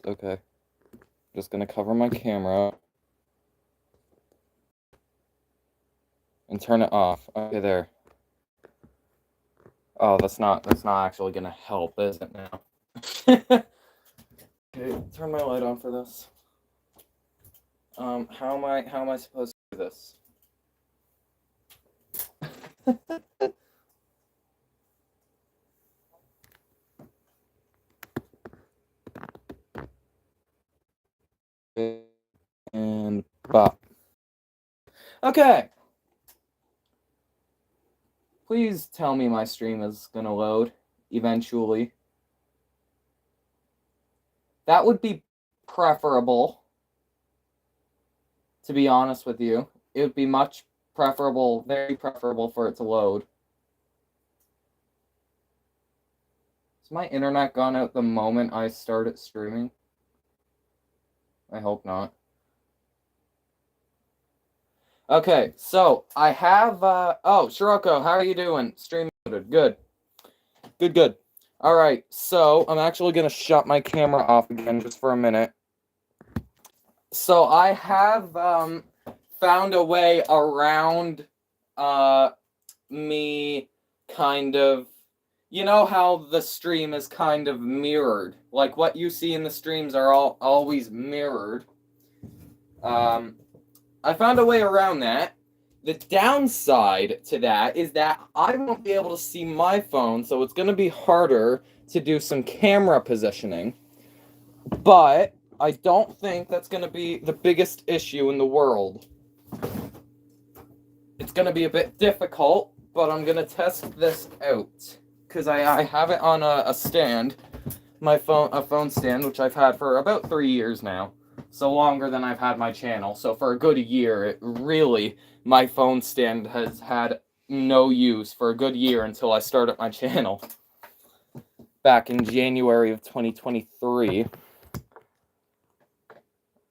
Okay. Just gonna cover my camera. And turn it off. Okay, there. Oh, that's not actually gonna help, is it now? Okay, turn my light on for this. How am I supposed to do this? And bop. Okay. Please tell me my stream is gonna load eventually. That would be preferable, to be honest with you. It would be much preferable, very preferable for it to load. Is my internet gone out the moment I started streaming? I hope not. Okay, so I have, oh, Shiroko, how are you doing? Stream loaded. Good. Good, good. All right, so I'm actually going to shut my camera off again just for a minute. So I have found a way around me kind of, you know how the stream is kind of mirrored. Like what you see in the streams are always mirrored. I found a way around that. The downside to that is that I won't be able to see my phone, so it's going to be harder to do some camera positioning. But I don't think that's going to be the biggest issue in the world. It's going to be a bit difficult, but I'm going to test this out. Because I have it on a stand, a phone stand, which I've had for about 3 years now. So longer than I've had my channel. So for a good year, my phone stand has had no use for a good year until I started my channel. Back in January of 2023.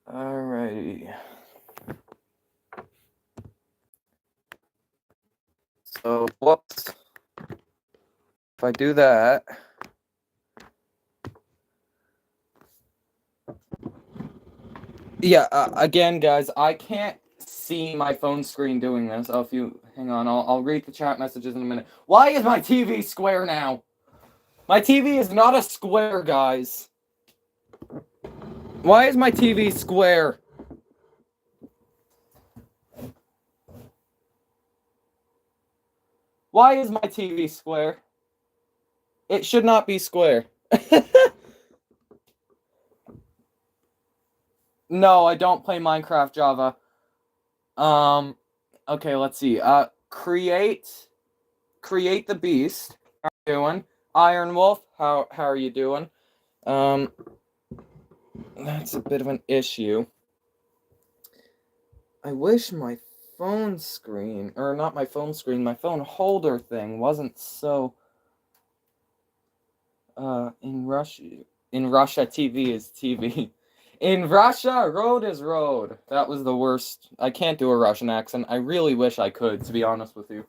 Alrighty. So, whoops. If I do that... Yeah, again, guys, I can't see my phone screen doing this. Oh, if you... Hang on, I'll read the chat messages in a minute. Why is my TV square now? My TV is not a square, guys. Why is my TV square? Why is my TV square? It should not be square. No, I don't play Minecraft Java. Okay, let's see. Create the beast. How are you doing? Iron Wolf, how are you doing? That's a bit of an issue. I wish my phone screen, or not my phone screen, my phone holder thing wasn't so... in Russia, TV is TV. In Russia, road is road. That was the worst. I can't do a Russian accent. I really wish I could, to be honest with you.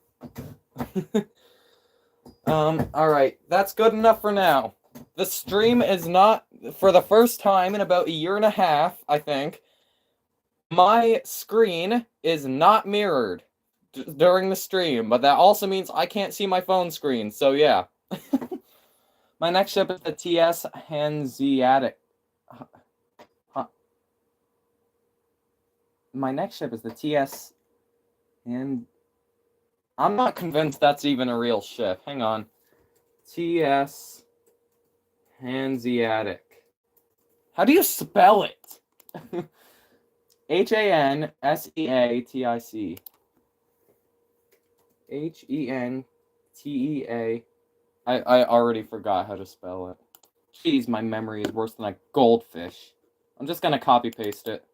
Alright. That's good enough for now. The stream is not, for the first time in about 1.5 years, I think, my screen is not mirrored during the stream, but that also means I can't see my phone screen, so yeah. My next ship is the TS Hanseatic. My next ship is the TS, and I'm not convinced that's even a real ship. Hang on. TS Hanseatic. How do you spell it? Hanseatic. Hentea. I already forgot how to spell it. Jeez, my memory is worse than a goldfish. I'm just gonna copy paste it.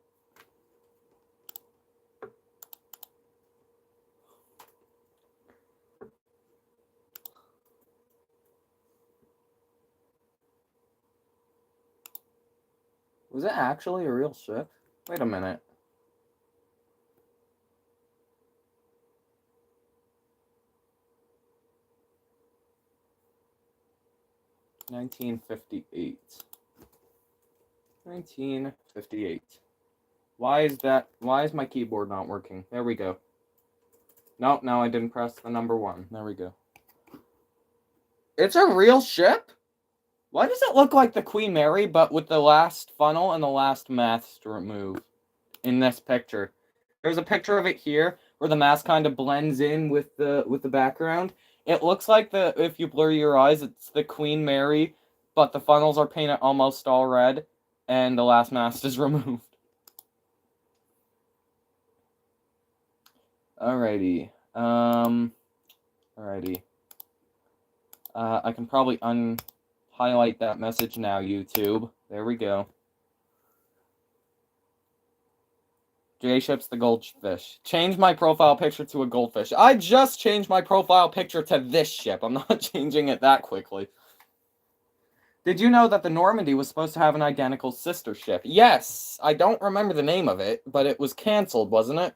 Was it actually a real ship? Wait a minute. $1958. 1958. Why is my keyboard not working? There we go. No, I didn't press the number 1. There we go. It's a real ship? Why does it look like the Queen Mary, but with the last funnel and the last mast removed in this picture? There's a picture of it here where the mast kind of blends in with the background. It looks like if you blur your eyes, it's the Queen Mary, but the funnels are painted almost all red, and the last mast is removed. Alrighty. Alrighty. I can probably highlight that message now, YouTube. There we go. J-Ship's the goldfish. Change my profile picture to a goldfish. I just changed my profile picture to this ship. I'm not changing it that quickly. Did you know that the Normandy was supposed to have an identical sister ship? Yes! I don't remember the name of it, but it was cancelled, wasn't it?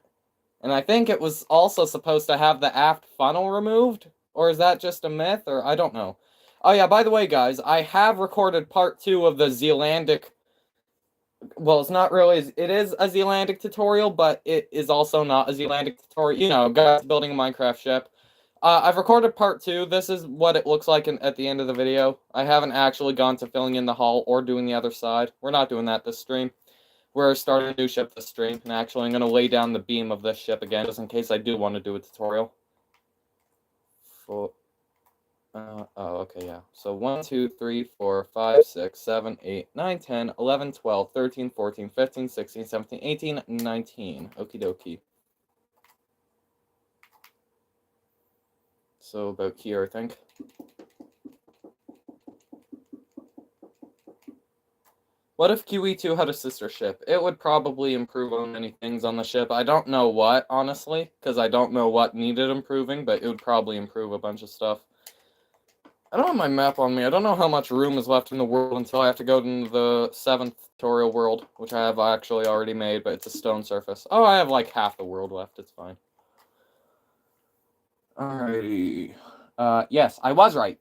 And I think it was also supposed to have the aft funnel removed? Or is that just a myth? Or I don't know. Oh yeah, by the way, guys, I have recorded part 2 of the Zealandic... Well, it's not really... It is a Zealandic tutorial, but it is also not a Zealandic tutorial. You know, guys building a Minecraft ship. I've recorded part 2. This is what it looks like at the end of the video. I haven't actually gone to filling in the hull or doing the other side. We're not doing that this stream. We're starting a new ship this stream. And actually, I'm going to lay down the beam of this ship again, just in case I do want to do a tutorial. Oh, okay, yeah. So 1, 2, 3, 4, 5, 6, 7, 8, 9, 10, 11, 12, 13, 14, 15, 16, 17, 18, 19. Okie dokie. So about here, I think. What if QE2 had a sister ship? It would probably improve on many things on the ship. I don't know what, honestly, because I don't know what needed improving, but it would probably improve a bunch of stuff. I don't have my map on me. I don't know how much room is left in the world until I have to go to the 7th tutorial world, which I have actually already made, but it's a stone surface. Oh, I have like half the world left. It's fine. Alrighty. Yes, I was right.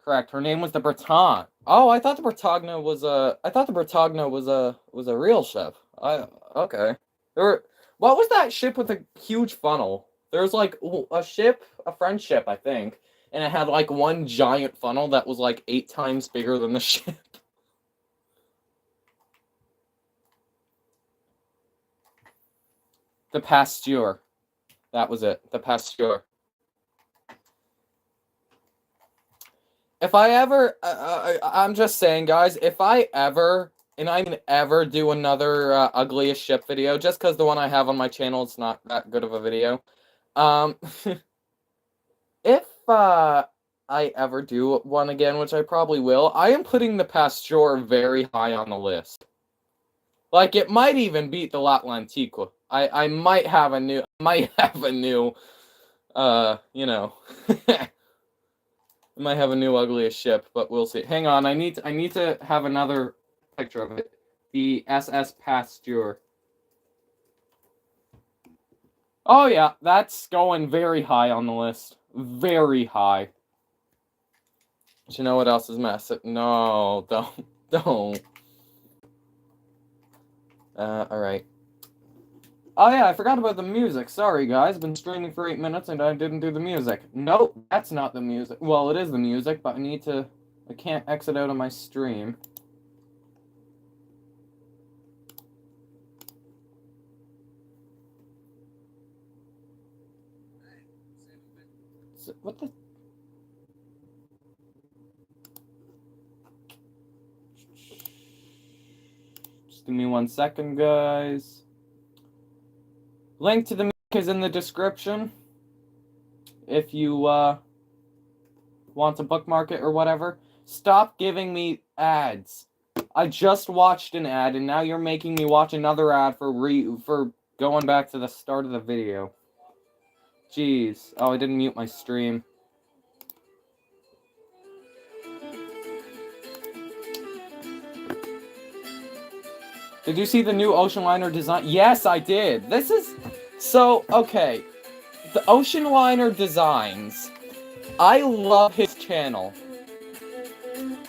Correct. Her name was the Breton. Oh, I thought the Bretagne was a. I thought the Bretagne was a real ship. Okay. What was that ship with a huge funnel? There was like a ship, a French ship, I think, and it had like one giant funnel that was like 8 times bigger than the ship. The Pasteur. That was it. The Pasteur. If I ever, I'm just saying, guys, if I ever, and I mean ever, do another ugliest ship video, just because the one I have on my channel is not that good of a video, if I ever do one again, which I probably will, I am putting the Pasteur very high on the list. Like, it might even beat the L'Atlantique. I might have a new, you know... I might have a new ugliest ship, but we'll see. Hang on, I need to have another picture of it. The SS Pasteur. Oh yeah, that's going very high on the list. Very high. But you know what else is messing? No, don't. Alright. Oh yeah, I forgot about the music. Sorry guys, been streaming for 8 minutes and I didn't do the music. Nope, that's not the music. Well, it is the music, but I can't exit out of my stream. What the? Just give me 1 second, guys. Link to the music is in the description. If you want to bookmark it or whatever. Stop giving me ads. I just watched an ad and now you're making me watch another ad for going back to the start of the video. Jeez. Oh, I didn't mute my stream. Did you see the new ocean liner design? Yes, I did. This is... So, okay. The ocean liner designs. I love his channel.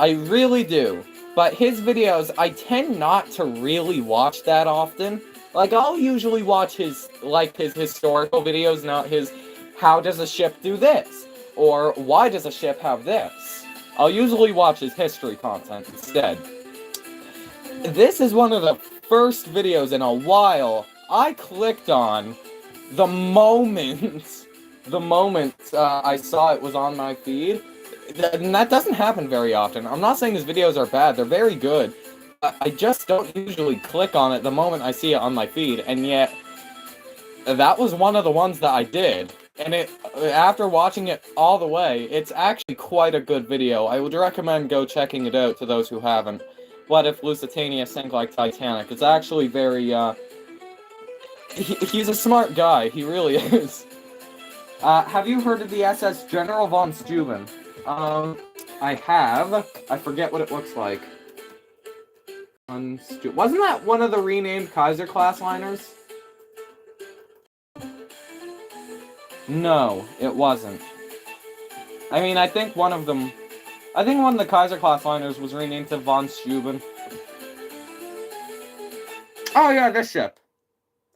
I really do. But his videos, I tend not to really watch that often. Like, I'll usually watch his historical videos, not his, how does a ship do this? Or, why does a ship have this? I'll usually watch his history content instead. This is one of the first videos in a while I clicked on the moment I saw it was on my feed. And that doesn't happen very often. I'm not saying his videos are bad, they're very good. I just don't usually click on it the moment I see it on my feed, and yet that was one of the ones that I did. And after watching it all the way, it's actually quite a good video. I would recommend go checking it out to those who haven't. What if Lusitania sank like Titanic? It's actually very, he's a smart guy, he really is. Have you heard of the SS General von Steuben? I have. I forget what it looks like. Wasn't that one of the renamed Kaiser class liners? No, it wasn't. I mean, I think one of the Kaiser class liners was renamed to von Steuben. Oh yeah, this ship.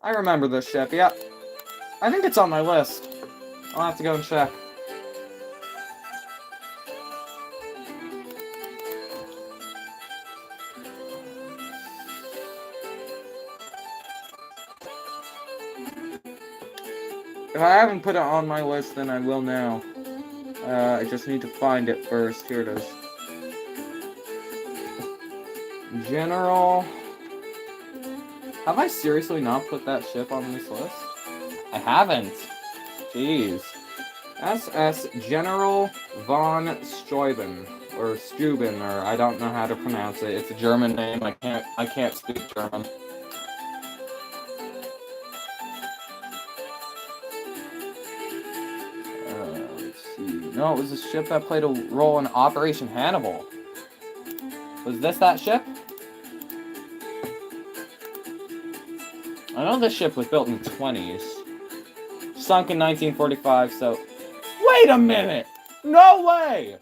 I remember this ship, yeah. I think it's on my list. I'll have to go and check. If I haven't put it on my list, then I will now. I just need to find it first. Here it is. General... Have I seriously not put that ship on this list? I haven't. Jeez. SS General von Steuben. Or Steuben, or I don't know how to pronounce it. It's a German name. I can't speak German. No, it was a ship that played a role in Operation Hannibal. Was this that ship? I know this ship was built in the 20s. Sunk in 1945, so... Wait a minute! No way!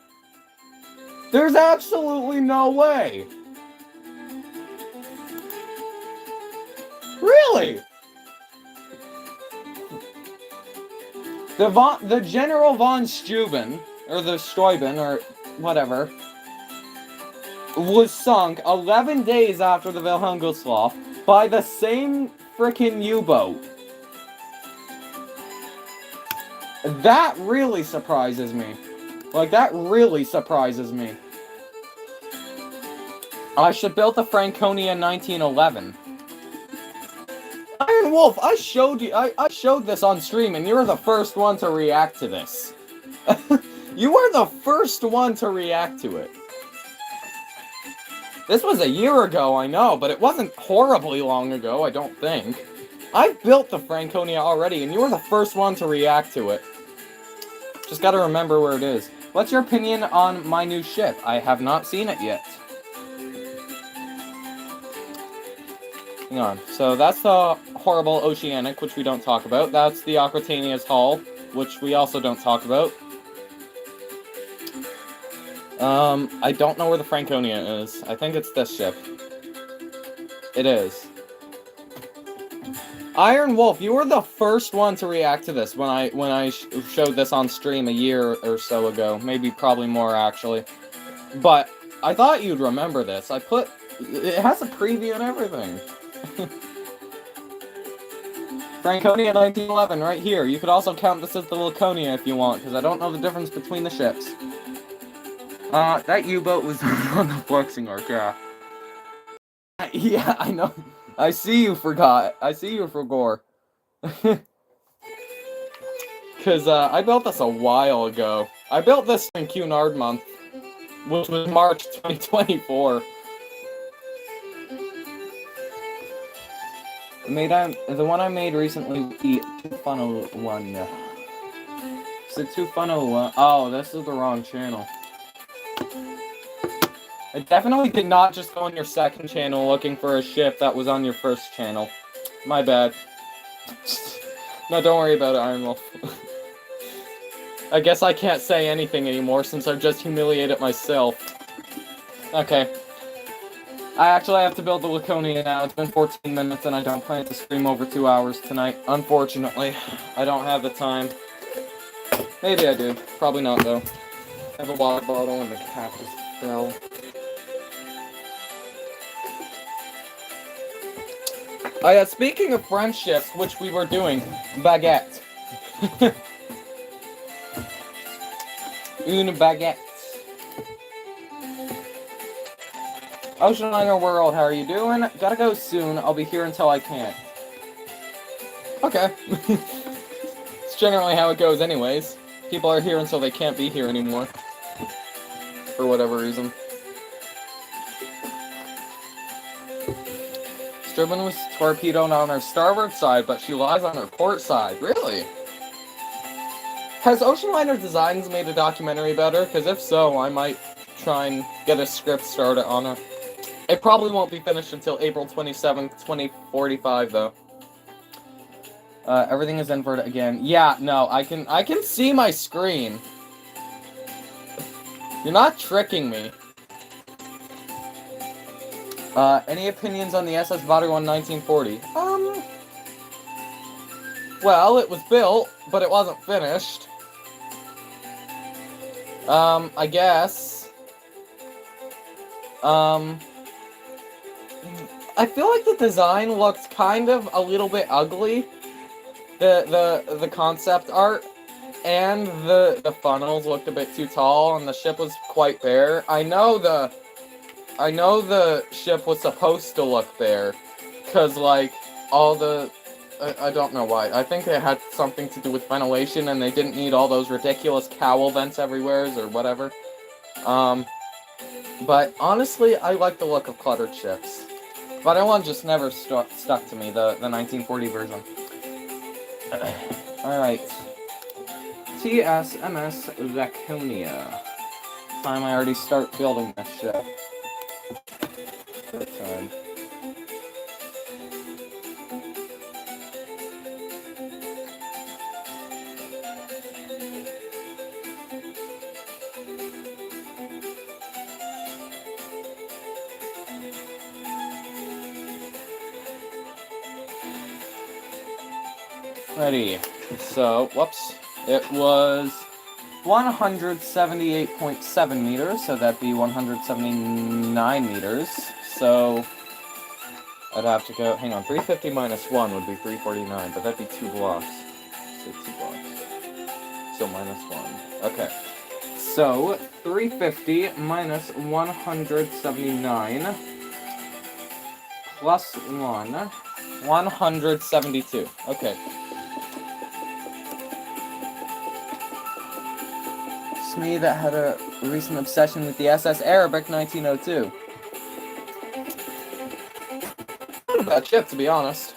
There's absolutely no way! Really? The General von Steuben, or the Steuben, or whatever, was sunk 11 days after the Wilhelm Gustloff by the same frickin' U-boat. That really surprises me. Like, that really surprises me. I should build the Franconia in 1911. Iron Wolf, I showed this on stream, and you were the first one to react to this. You were the first one to react to it. This was a year ago, I know, but it wasn't horribly long ago, I don't think. I've built the Franconia already, and you were the first one to react to it. Just gotta remember where it is. What's your opinion on my new ship? I have not seen it yet. Hang on. So that's the horrible Oceanic, which we don't talk about. That's the Aquitania's hull, which we also don't talk about. I don't know where the Franconia is. I think it's this ship. It is. Iron Wolf, you were the first one to react to this when I showed this on stream a year or so ago. Maybe probably more, actually. But I thought you'd remember this. It has a preview and everything. Franconia 1911, right here. You could also count this as the Lakonia if you want, because I don't know the difference between the ships. That U-boat was on the flexing arc, yeah. Yeah, I know. I see you forgot. I see you forgot. Because, I built this a while ago. I built this in Cunard month, which was March 2024. The one I made recently was the two-funnel one. It's the two-funnel one. Oh, this is the wrong channel. I definitely did not just go on your second channel looking for a ship that was on your first channel. My bad. No, don't worry about it, Iron Wolf. I guess I can't say anything anymore since I've just humiliated myself. Okay. I actually have to build the Lakonia now. It's been 14 minutes and I don't plan to stream over 2 hours tonight. Unfortunately, I don't have the time. Maybe I do. Probably not, though. I have a water bottle and the cat just fell. Oh yeah, speaking of friendships, which we were doing, baguette. Une baguette. Ocean Liner World, how are you doing? Gotta go soon. I'll be here until I can't. Okay. It's generally how it goes anyways. People are here until they can't be here anymore. For whatever reason. Stribbin was torpedoed on her starboard side, but she lies on her port side. Really? Has Ocean Liner Designs made a documentary about her? Because if so, I might try and get a script started on her. It probably won't be finished until April 27th, 2045, though. Everything is inverted again. Yeah, no, I can see my screen. You're not tricking me. Any opinions on the SS Varuan 1940? Well, it was built, but it wasn't finished. I guess. I feel like the design looked kind of a little bit ugly. The concept art and the funnels looked a bit too tall, and the ship was quite bare. I know the ship was supposed to look bare, cause like all the I don't know why. I think it had something to do with ventilation, and they didn't need all those ridiculous cowl vents everywhere or whatever. But honestly, I like the look of cluttered ships. But that one just never stuck to me, the 1940 version. Alright. TSMS Lakonia. Time I already start building this ship. Good time. Ready. So, whoops. It was 178.7 meters, so that'd be 179 meters. So, I'd have to go, hang on, 350 minus 1 would be 349, but that'd be 2 blocks. So 2 blocks. So minus 1. Okay. So, 350 minus 179 plus 1, 172. Okay. It's me that had a recent obsession with the SS Arabic 1902. Not a bad ship, to be honest.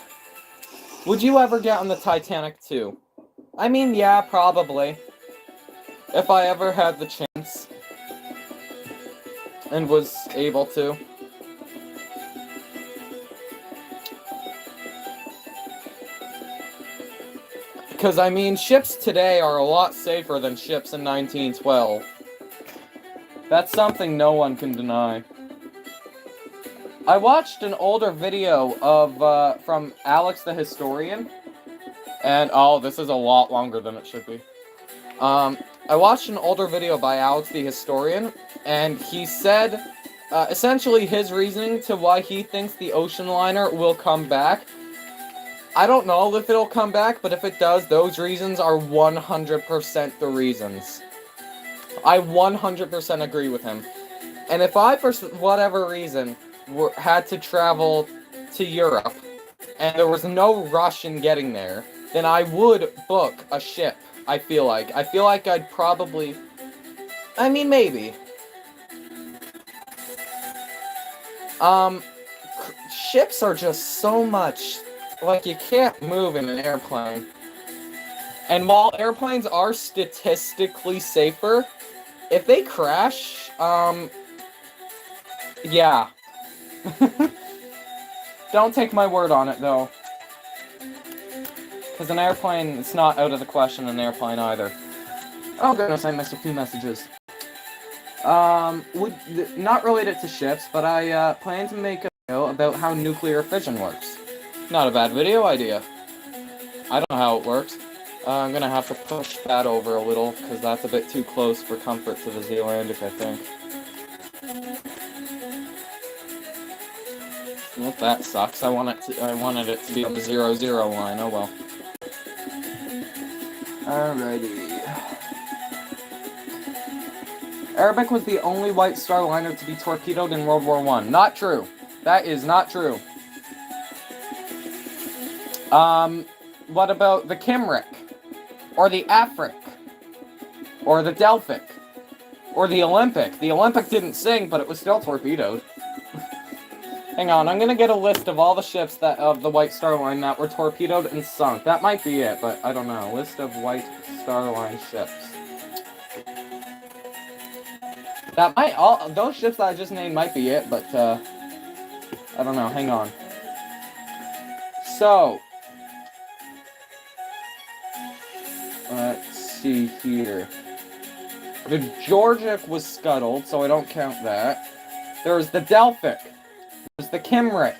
Would you ever get on the Titanic too? I mean, yeah, probably. If I ever had the chance. And was able to. Because, I mean, ships today are a lot safer than ships in 1912. That's something no one can deny. I watched an older video of, from Alex the Historian. And, oh, this is a lot longer than it should be. I watched an older video by Alex the Historian, and he said, essentially his reasoning to why he thinks the ocean liner will come back. I don't know if it'll come back, but if it does, those reasons are 100% the reasons. I 100% agree with him. And if I, for whatever reason, had to travel to Europe, and there was no rush in getting there, then I would book a ship, I feel like. I feel like I'd probably... I mean, maybe. Ships are just so much... Like, you can't move in an airplane. And while airplanes are statistically safer, if they crash, yeah. Don't take my word on it, though. Because an airplane, it's not out of the question an airplane either. Oh goodness, I missed a few messages. Not related to ships, but I plan to make a video about how nuclear fission works. Not a bad video idea. I don't know how it works. I'm gonna have to push that over a little, because that's a bit too close for comfort to the Zealandic, I think. Well, that sucks. I wanted it to be on the 0-0 line. Oh well. Alrighty. Arabic was the only White Star liner to be torpedoed in World War I. Not true. That is not true. What about the Kimrick? Or the Afric? Or the Delphic? Or the Olympic? The Olympic didn't sink, but it was still torpedoed. Hang on, I'm gonna get a list of all the ships of the White Star Line that were torpedoed and sunk. That might be it, but I don't know. List of White Star Line ships. That might those ships that I just named might be it, but I don't know. Hang on. So let's see here. The Georgic was scuttled, so I don't count that. There's the Delphic. There's the Kimrick.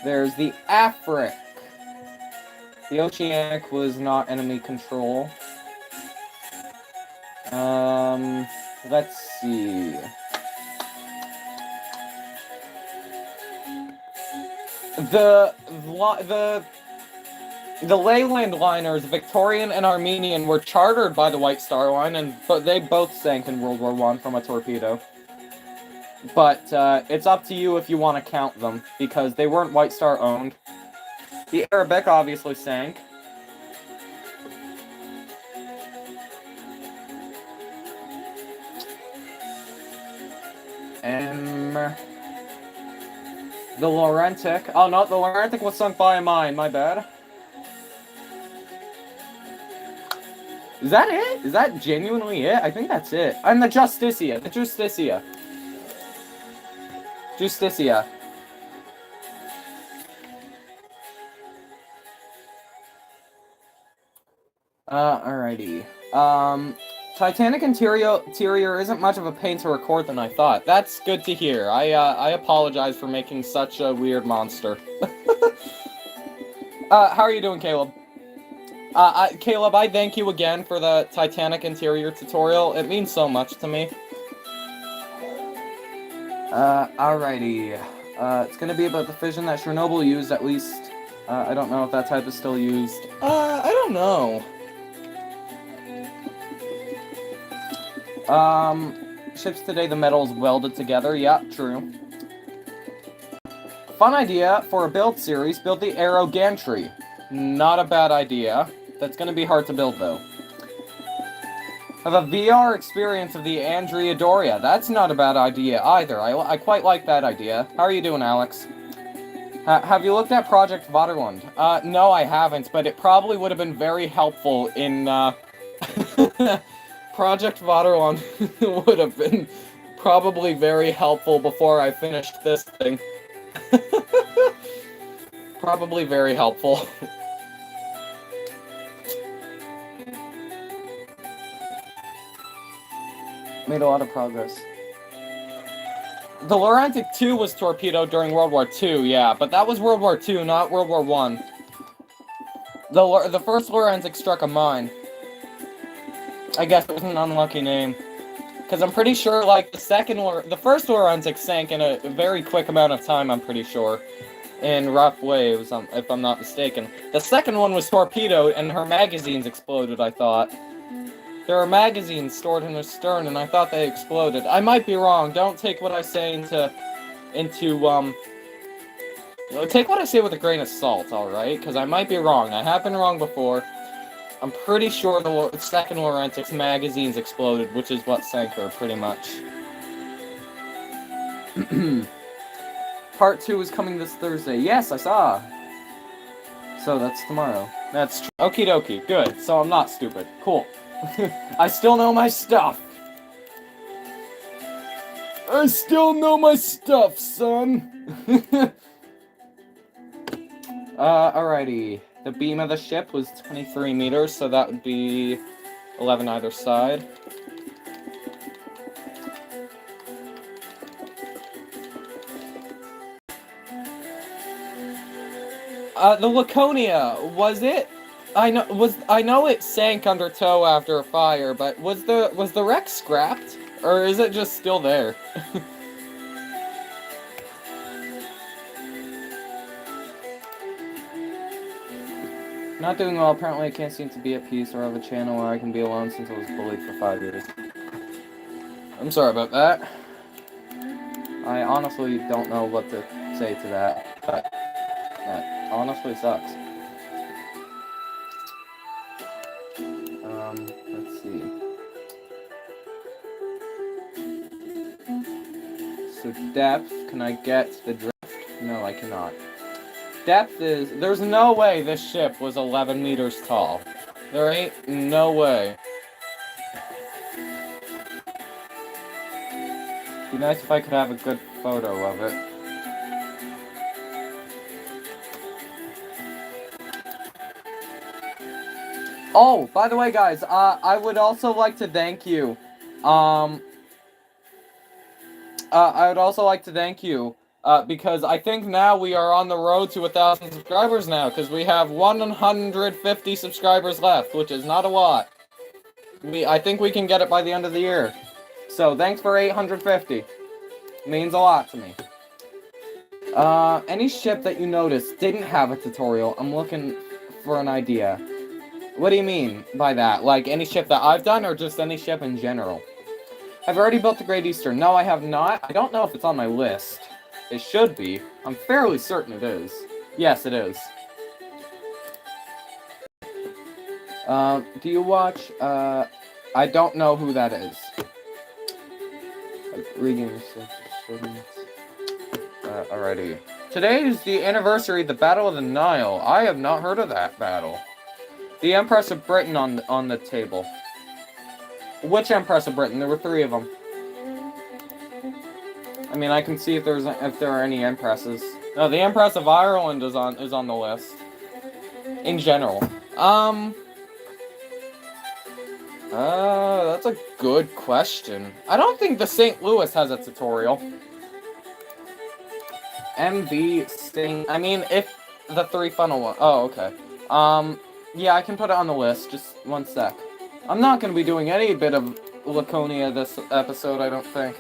There's the Afric. The Oceanic was not enemy control. Let's see. The Leyland liners, Victorian and Armenian, were chartered by the White Star Line, but they both sank in World War I from a torpedo. But it's up to you if you want to count them, because they weren't White Star owned. The Arabic obviously sank. The Laurentic. Oh no, the Laurentic was sunk by a mine, my bad. Is that it? Is that genuinely it? I think that's it. And the Justicia. The Justicia. Justicia. Alrighty. Titanic interior isn't much of a pain to record than I thought. That's good to hear. I apologize for making such a weird monster. How are you doing, Caleb? Caleb, I thank you again for the Titanic interior tutorial. It means so much to me. Alrighty. It's gonna be about the fission that Chernobyl used, at least. I don't know if that type is still used. I don't know. Ships today, the metal is welded together. Yeah, true. Fun idea for a build series, build the Aero Gantry. Not a bad idea. That's gonna be hard to build, though. Have a VR experience of the Andrea Doria. That's not a bad idea, either. I quite like that idea. How are you doing, Alex? Have you looked at Project Vaterland? No, I haven't, but it probably would have been very helpful in, Project Vaterland would have been probably very helpful before I finished this thing. Probably very helpful. Made a lot of progress. The Laurentic II was torpedoed during World War II, yeah, but that was World War II, not World War I. The first Laurentic struck a mine. I guess it was an unlucky name. Because I'm pretty sure, like, the first Laurentic sank in a very quick amount of time, I'm pretty sure. In rough waves, if I'm not mistaken. The second one was torpedoed, and her magazines exploded, I thought. There are magazines stored in her stern, and I thought they exploded. I might be wrong. Don't take what I say take what I say with a grain of salt, alright? Because I might be wrong. I have been wrong before. I'm pretty sure the second Laurentic's magazines exploded, which is what sank her, pretty much. Part 2 is coming this Thursday. Yes, I saw. So that's tomorrow. That's true. Okie dokie. Good. So I'm not stupid. Cool. I still know my stuff. I still know my stuff, son. Alrighty. The beam of the ship was 23 meters, so that would be 11 either side. The Lakonia, was it? I know it sank under tow after a fire, but was the wreck scrapped? Or is it just still there? Not doing well. Apparently I can't seem to be at peace or have a channel where I can be alone since I was bullied for 5 years. I'm sorry about that. I honestly don't know what to say to that, but that honestly sucks. Let's see. So depth, can I get the drift? No, I cannot. Depth is, there's no way this ship was 11 meters tall. There ain't no way. Be nice if I could have a good photo of it. Oh, by the way, guys, I would also like to thank you. I would also like to thank you, because I think now we are on the road to 1,000 subscribers now, because we have 150 subscribers left, which is not a lot. I think we can get it by the end of the year. So, thanks for 850. Means a lot to me. Any ship that you noticed didn't have a tutorial, I'm looking for an idea. What do you mean by that? Like, any ship that I've done, or just any ship in general? I've already built the Great Eastern. No, I have not. I don't know if it's on my list. It should be. I'm fairly certain it is. Yes, it is. Do you watch, I don't know who that is. Reading alrighty. Today is the anniversary of the Battle of the Nile. I have not heard of that battle. The Empress of Britain on the table. Which Empress of Britain? There were 3 of them. I mean, I can see if there are any Empresses. No, the Empress of Ireland is on the list. In general. That's a good question. I don't think the St. Louis has a tutorial. MV Sting. I mean, if the 3 funnel one. Oh, okay. Yeah, I can put it on the list. Just one sec. I'm not going to be doing any bit of Lakonia this episode, I don't think.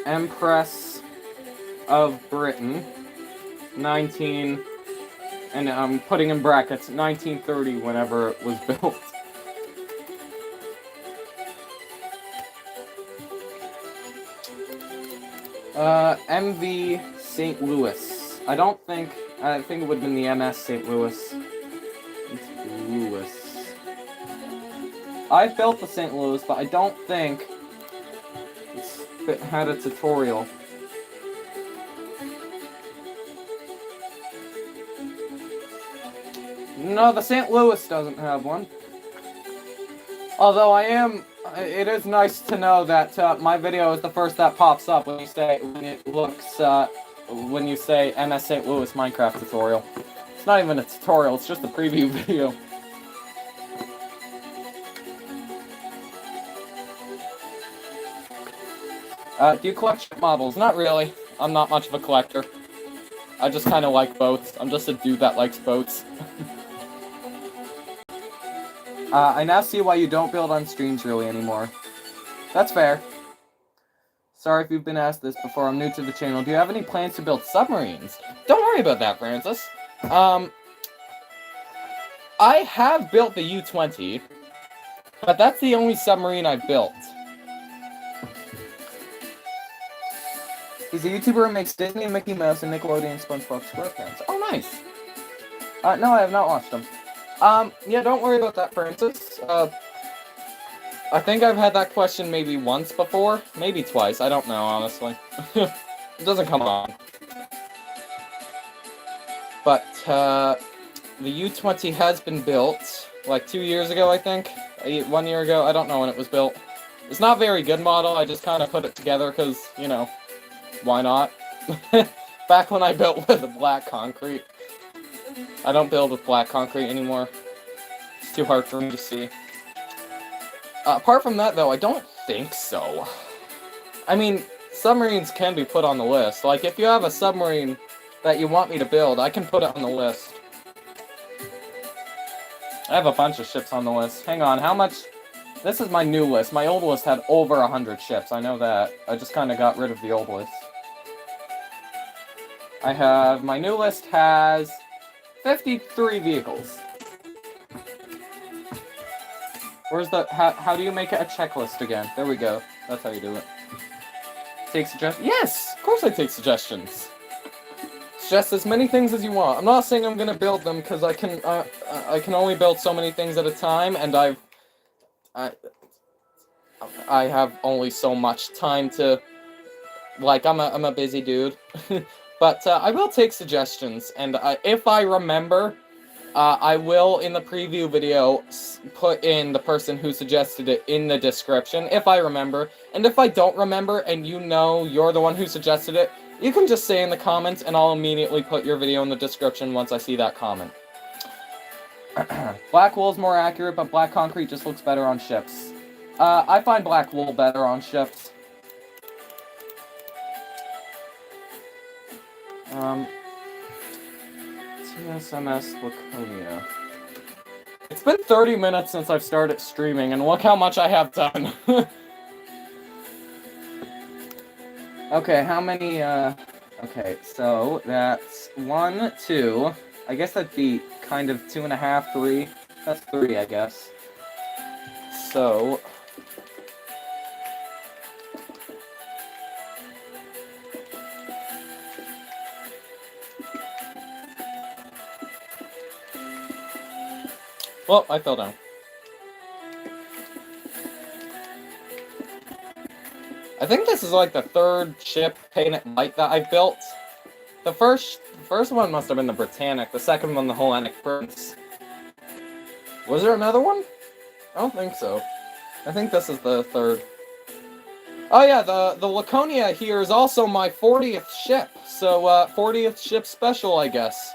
Empress of Britain. 19... And I'm putting in brackets, 1930, whenever it was built. MV St. Louis. I think it would have been the MS St. Louis. St. Louis. I built the St. Louis, but I don't think it had a tutorial. No, the St. Louis doesn't have one. Although it is nice to know that my video is the first that pops up when you say MS St. Louis Minecraft tutorial. It's not even a tutorial, it's just a preview video. Do you collect ship models? Not really. I'm not much of a collector. I just kind of like boats. I'm just a dude that likes boats. I now see why you don't build on streams really anymore. That's fair. Sorry if you've been asked this before, I'm new to the channel. Do you have any plans to build submarines? Don't worry about that, Francis. I have built the U-20, but that's the only submarine I've built. He's a YouTuber who makes Disney, Mickey Mouse, and Nickelodeon SpongeBob SquarePants. Oh, nice. No, I have not watched them. Yeah, don't worry about that, Francis. I think I've had that question maybe once before. Maybe twice. I don't know, honestly. It doesn't come on. But, the U-20 has been built, like 2 years ago, I think. 1 year ago. I don't know when it was built. It's not a very good model. I just kind of put it together because, you know, why not? Back when I built with black concrete. I don't build with black concrete anymore. It's too hard for me to see. Apart from that, though, I don't think so. I mean, submarines can be put on the list. Like, if you have a submarine that you want me to build, I can put it on the list. I have a bunch of ships on the list. Hang on, how much... This is my new list. My old list had over 100 ships, I know that. I just kind of got rid of the old list. I have... My new list has 53 vehicles. Where's the... How do you make it a checklist again? There we go. That's how you do it. Take suggestions? Yes! Of course I take suggestions. Suggest as many things as you want. I'm not saying I'm gonna build them, because I can only build so many things at a time, and I have only so much time to... Like, I'm a busy dude. But I will take suggestions, and if I remember... I will, in the preview video, put in the person who suggested it in the description, if I remember. And if I don't remember, and you know you're the one who suggested it, you can just say in the comments, and I'll immediately put your video in the description once I see that comment. Black wool is more accurate, but black concrete just looks better on ships. I find black wool better on ships. TSMS Lakonia. It's been 30 minutes since I've started streaming, and look how much I have done. Okay, how many, okay, so that's 1, 2, I guess that'd be kind of 2.5, 3, that's 3, I guess. So... Well, I fell down. I think this is like the third ship painted light that I've built. The first one must have been the Britannic, the second one the Hellenic Prince. Was there another one? I don't think so. I think this is the third. Oh yeah, the Lakonia here is also my 40th ship, so 40th ship special, I guess.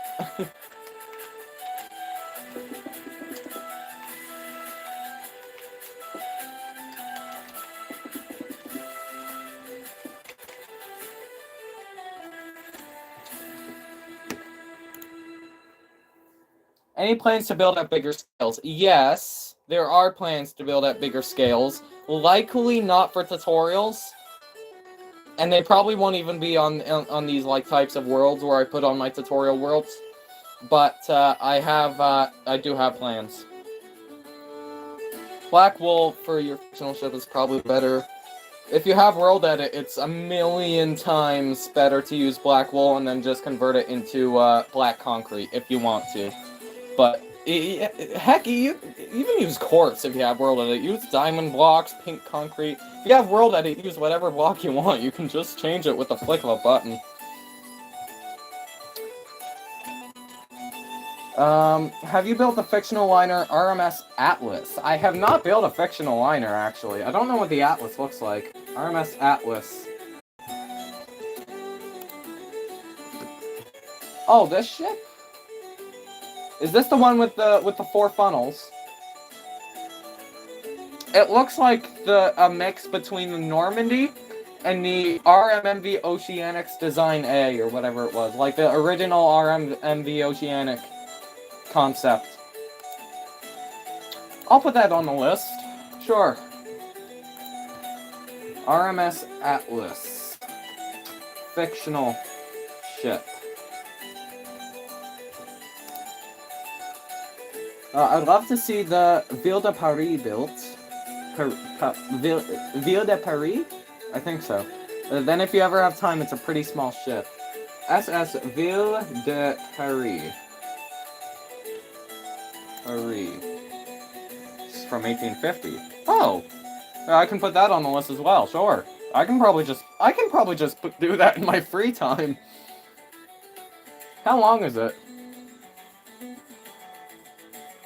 Any plans to build at bigger scales? Yes, there are plans to build at bigger scales. Likely not for tutorials. And they probably won't even be on these like types of worlds where I put on my tutorial worlds. But I do have plans. Black wool for your fictional ship is probably better. If you have world edit, it's a million times better to use black wool and then just convert it into black concrete if you want to. But, heck, you even use quartz if you have world edit. Use diamond blocks, pink concrete. If you have world edit, use whatever block you want. You can just change it with the flick of a button. Have you built the fictional liner RMS Atlas? I have not built a fictional liner, actually. I don't know what the Atlas looks like. RMS Atlas. Oh, this ship? Is this the one with the 4 funnels? It looks like a mix between the Normandy and the RMMV Oceanics Design A, or whatever it was. Like the original RMMV Oceanic concept. I'll put that on the list. Sure. RMS Atlas. Fictional ship. I'd love to see the Ville de Paris built. Ville de Paris? I think so. Then if you ever have time, it's a pretty small ship. SS Ville de Paris. It's from 1850. Oh! I can put that on the list as well, sure. I can probably just do that in my free time. How long is it?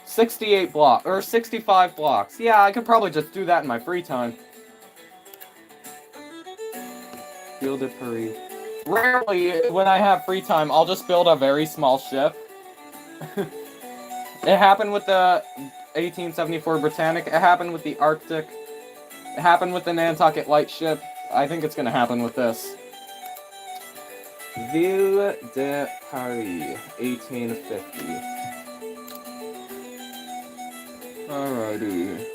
68 blocks, or 65 blocks. Yeah, I could probably just do that in my free time. Ville de Paris. Rarely, when I have free time, I'll just build a very small ship. It happened with the 1874 Britannic. It happened with the Arctic. It happened with the Nantucket Lightship. I think it's gonna happen with this. Ville de Paris, 1850. Alrighty.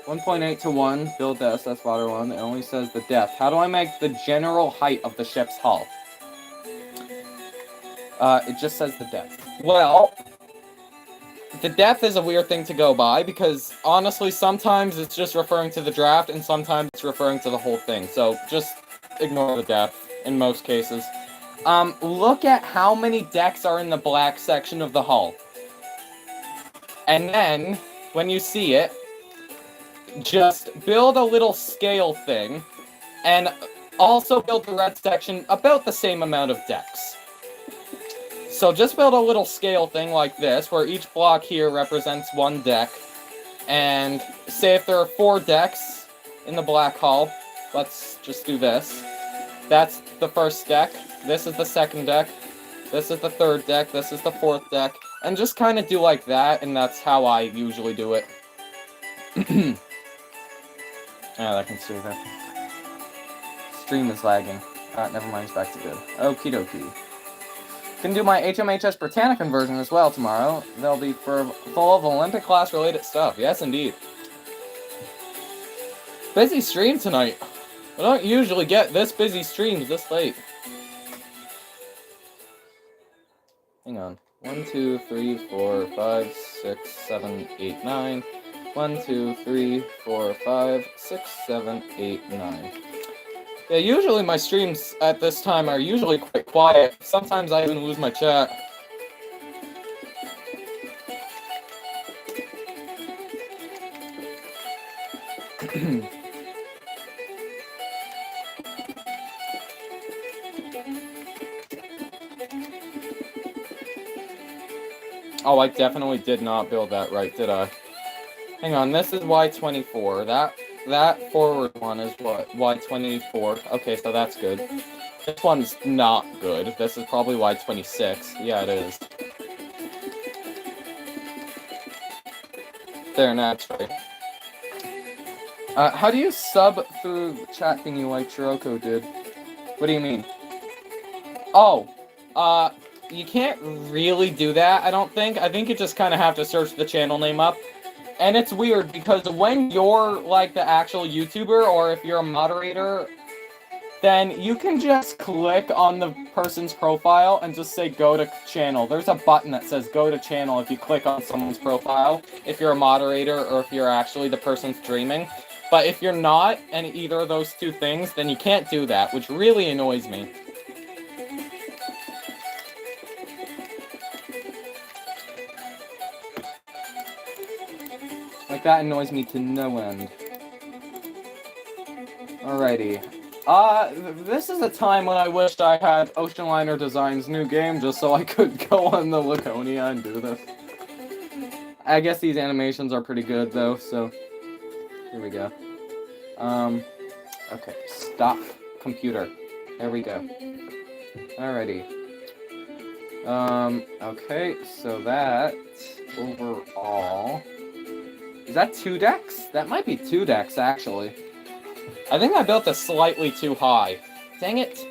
1.8 to 1, build the SS Water 1. It only says the depth. How do I make the general height of the ship's hull? It just says the depth. Well, the depth is a weird thing to go by, because honestly, sometimes it's just referring to the draft, and sometimes it's referring to the whole thing. So just ignore the depth in most cases. Look at how many decks are in the black section of the hull. And then, when you see it, just build a little scale thing, and also build the red section about the same amount of decks. So just build a little scale thing like this, where each block here represents one deck, and say if there are 4 decks in the black hull, let's just do this. That's the first deck, this is the second deck, this is the third deck, this is the fourth deck, and just kind of do like that, and that's how I usually do it. That can stay there. Stream is lagging. Never mind, it's back to good. Okie dokie. Can do my HMHS Britannia conversion as well tomorrow. They'll be full of Olympic class related stuff. Yes, indeed. Busy stream tonight. I don't usually get this busy streams this late. Hang on. 1, 2, 3, 4, 5, 6, 7, 8, 9. 1, 2, 3, 4, 5, 6, 7, 8, 9. Yeah, usually my streams at this time are usually quite quiet. Sometimes I even lose my chat. Oh, I definitely did not build that right, did I? Hang on, this is Y24. That forward one is what? Y24. Okay, so that's good. This one's not good. This is probably Y26. Yeah, it is. There, now it's right. How do you sub through the chat thingy like Shiroko did? What do you mean? Oh, you can't really do that, I don't think. I think you just kind of have to search the channel name up. And it's weird, because when you're, like, the actual YouTuber, or if you're a moderator, then you can just click on the person's profile and just say, go to channel. There's a button that says, go to channel, if you click on someone's profile, if you're a moderator, or if you're actually the person streaming. But if you're not, and either of those two things, then you can't do that, which really annoys me. Like, that annoys me to no end. Alrighty. This is a time when I wished I had Ocean Liner Design's new game, just so I could go on the Lakonia and do this. I guess these animations are pretty good, though, so... Here we go. Okay, stop, computer. There we go. Alrighty. Okay, so that, overall... Is that 2 decks? That might be 2 decks, actually. I think I built this slightly too high. Dang it.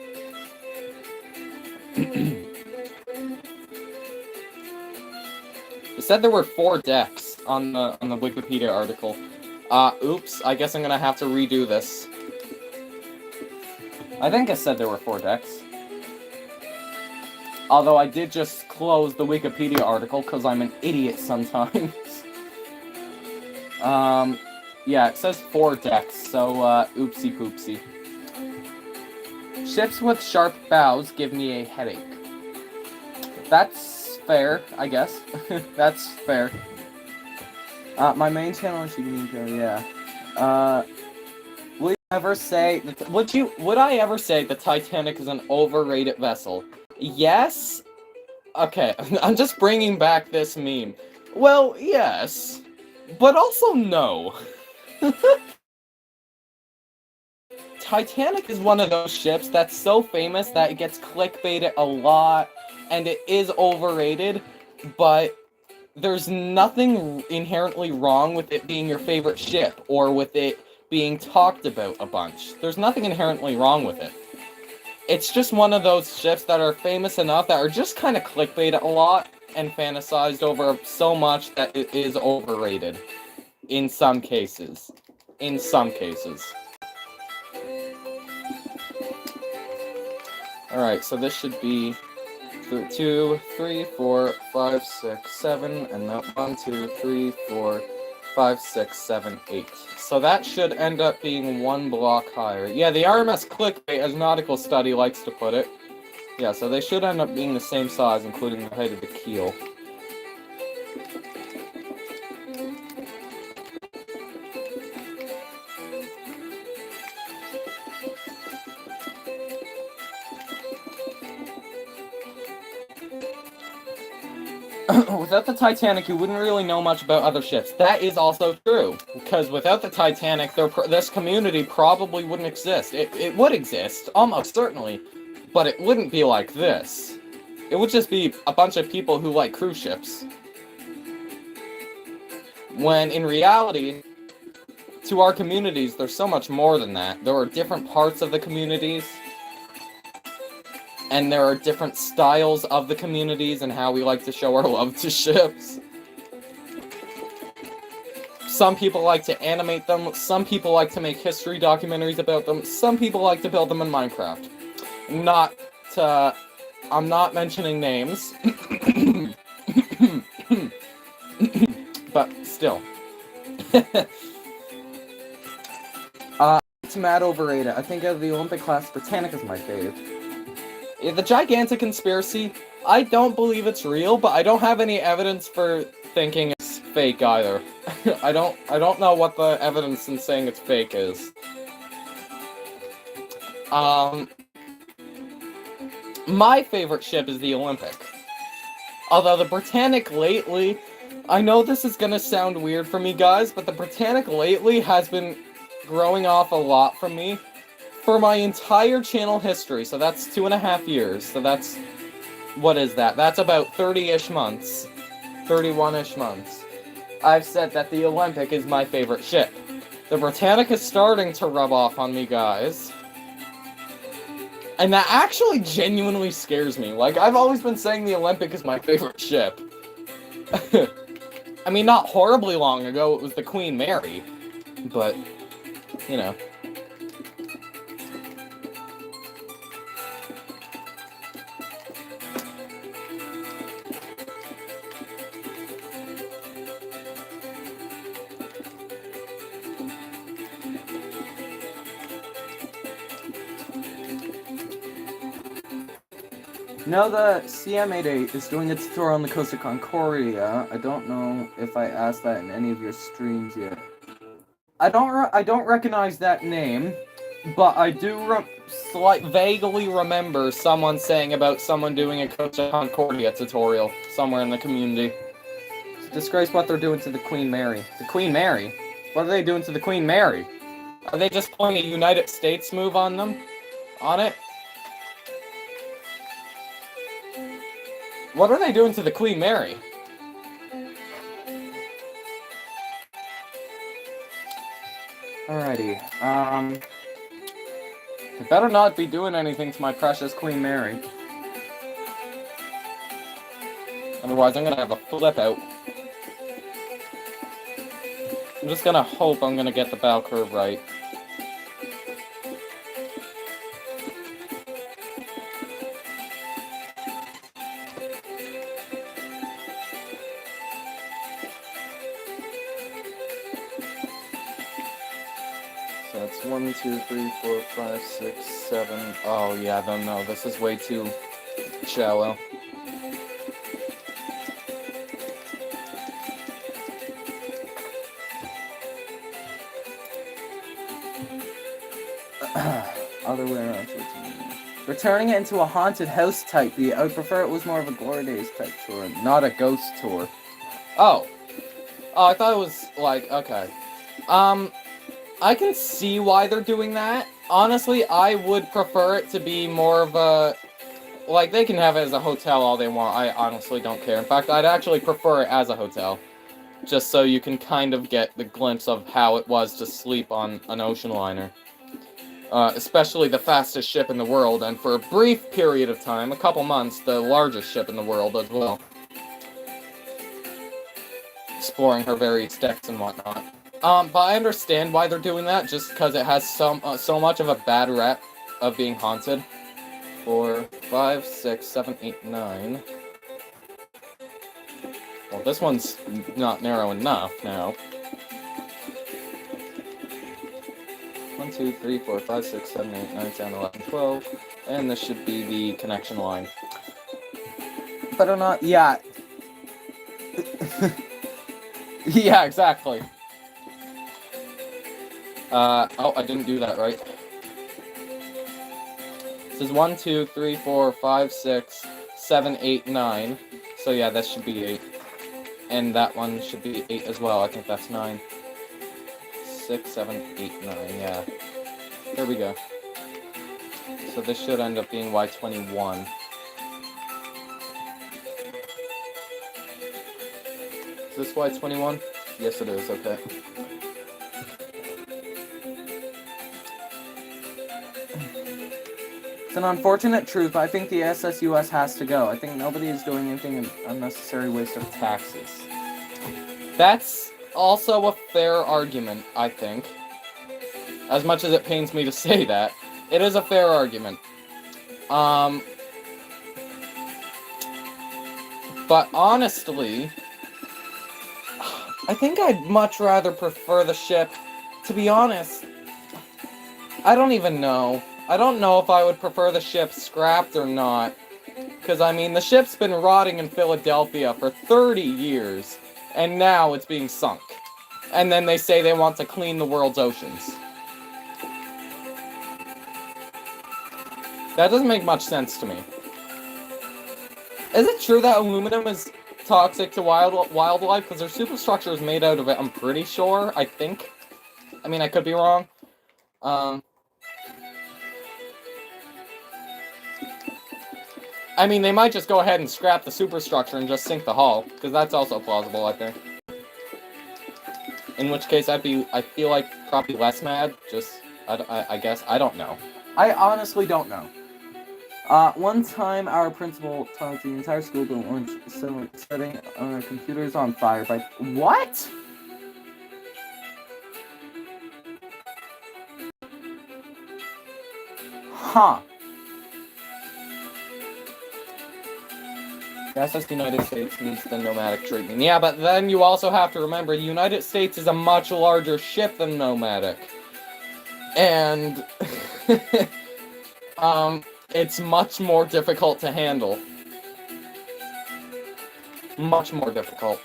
It said there were 4 decks on the Wikipedia article. Oops, I guess I'm gonna have to redo this. I think I said there were 4 decks. Although I did just close the Wikipedia article, because I'm an idiot sometimes. Yeah, it says 4 decks, so, oopsie poopsie. Ships with sharp bows give me a headache. That's fair, I guess. That's fair. My main channel is yeah. Would you ever say, would I ever say the Titanic is an overrated vessel? Yes? Okay, I'm just bringing back this meme. Well, yes. But also no. Titanic is one of those ships that's so famous that it gets clickbaited a lot, and it is overrated, but there's nothing inherently wrong with it being your favorite ship, or with it being talked about a bunch. There's nothing inherently wrong with it. It's just one of those ships that are famous enough that are just kind of clickbait a lot and fantasized over so much that it is overrated. In some cases. In some cases. Alright, so this should be 2, 3, 4, 5, 6, 7, and then 1, 2, 3, 4, 5, 6, 7, 8. So that should end up being 1 block higher. Yeah, the RMS clickbait, as Nautical Study likes to put it. Yeah, so they should end up being the same size, including the height of the keel. Without the Titanic, you wouldn't really know much about other ships. That is also true, because without the Titanic, this community probably wouldn't exist. It would exist, almost certainly, but it wouldn't be like this. It would just be a bunch of people who like cruise ships. When, in reality, to our communities, there's so much more than that. There are different parts of the communities, and there are different styles of the communities and how we like to show our love to ships. Some people like to animate them, some people like to make history documentaries about them, some people like to build them in Minecraft. I'm not mentioning names. But still. It's mad overrated. I think out of the Olympic class, Britannica's my fave. The gigantic conspiracy, I don't believe it's real, but I don't have any evidence for thinking it's fake either. I don't know what the evidence in saying it's fake is. My favorite ship is the Olympic. Although the Britannic lately, I know this is gonna sound weird for me guys, but the Britannic lately has been growing off a lot from me. For my entire channel history, so that's 2.5 years, so that's, what is that? That's about 30-ish months, 31-ish months. I've said that the Olympic is my favorite ship. The Britannic is starting to rub off on me, guys. And that actually genuinely scares me. Like, I've always been saying the Olympic is my favorite ship. I mean, not horribly long ago, it was the Queen Mary. But, you know. Now that CM88 is doing a tutorial on the coast of Concordia, I don't know if I asked that in any of your streams yet. I don't recognize that name, but I do vaguely remember someone saying about someone doing a coast of Concordia tutorial somewhere in the community. It's a disgrace what they're doing to the Queen Mary. The Queen Mary? What are they doing to the Queen Mary? Are they just pulling a United States move on them? On it? What are they doing to the Queen Mary? Alrighty, they better not be doing anything to my precious Queen Mary. Otherwise, I'm gonna have a flip out. I'm just gonna hope I'm gonna get the bow curve right. So that's 1, 2, 3, 4, 5, 6, 7. Oh yeah, no, this is way too shallow. Other way around. Returning it into a haunted house type beat. I would prefer it was more of a Glory Days type tour, not a ghost tour. Oh. Oh, I thought it was like, okay. I can see why they're doing that. Honestly, I would prefer it to be more of a... Like, they can have it as a hotel all they want. I honestly don't care. In fact, I'd actually prefer it as a hotel. just so you can kind of get the glimpse of how it was to sleep on an ocean liner. Especially the fastest ship in the world, and for a brief period of time, a couple months, the largest ship in the world as well. Exploring her various decks and whatnot. But I understand why they're doing that, just because it has so much of a bad rep of being haunted. 4, 5, 6, 7, 8, 9. Well, this one's not narrow enough now. 1, 2, 3, 4, 5, 6, 7, 8, 9, 10, 11, 12. And this should be the connection line. But or not, yeah. Yeah, exactly. Oh, I didn't do that right. This is 1, 2, 3, 4, 5, 6, 7, 8, 9. So yeah, this should be 8. And that one should be 8 as well. I think that's 9. 6, 7, 8, 9, yeah. There we go. So this should end up being Y21. Is this Y21? Yes, it is, okay. It's an unfortunate truth, but I think the SSUS has to go. I think nobody is doing anything an unnecessary waste of taxes. That's also a fair argument, I think. As much as it pains me to say that, it is a fair argument. But honestly, I think I'd much rather prefer the ship. To be honest, I don't even know. I don't know if I would prefer the ship scrapped or not. Because, I mean, the ship's been rotting in Philadelphia for 30 years. And now it's being sunk. And then they say they want to clean the world's oceans. That doesn't make much sense to me. Is it true that aluminum is toxic to wildlife? Because their superstructure is made out of it, I'm pretty sure. I think. I mean, I could be wrong. I mean, they might just go ahead and scrap the superstructure and just sink the hull, because that's also plausible, I think. In which case, I feel like probably less mad. Just, I guess, I don't know. I honestly don't know. One time, our principal taught the entire school to launch setting computers on fire by what? Huh. Yes, the United States needs the nomadic treatment. Yeah, but then you also have to remember, the United States is a much larger ship than nomadic. And, it's much more difficult to handle. Much more difficult.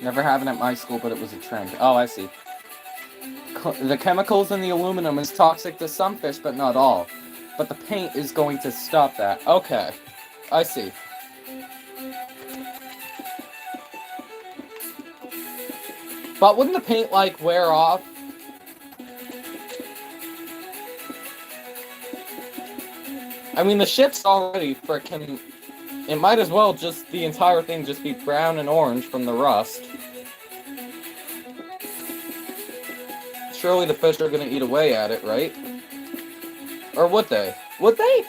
Never happened at my school, but it was a trend. Oh, I see. The chemicals in the aluminum is toxic to some fish, but not all. But the paint is going to stop that. Okay. I see. But wouldn't the paint, like, wear off? I mean, the ship's already frickin'... It might as well just, the entire thing just be brown and orange from the rust. Surely the fish are gonna eat away at it, right? Or would they? Would they?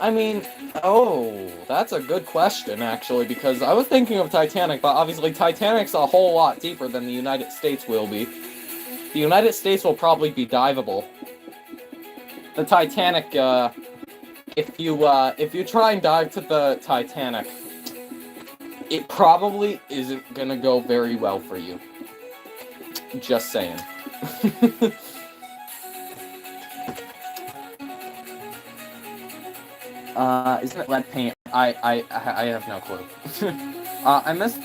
I mean, oh, that's a good question, actually, because I was thinking of Titanic, but obviously Titanic's a whole lot deeper than the United States will be. The United States will probably be diveable. The Titanic, if you try and dive to the Titanic, it probably isn't gonna go very well for you. Just saying. Isn't it lead paint? I have no clue. I missed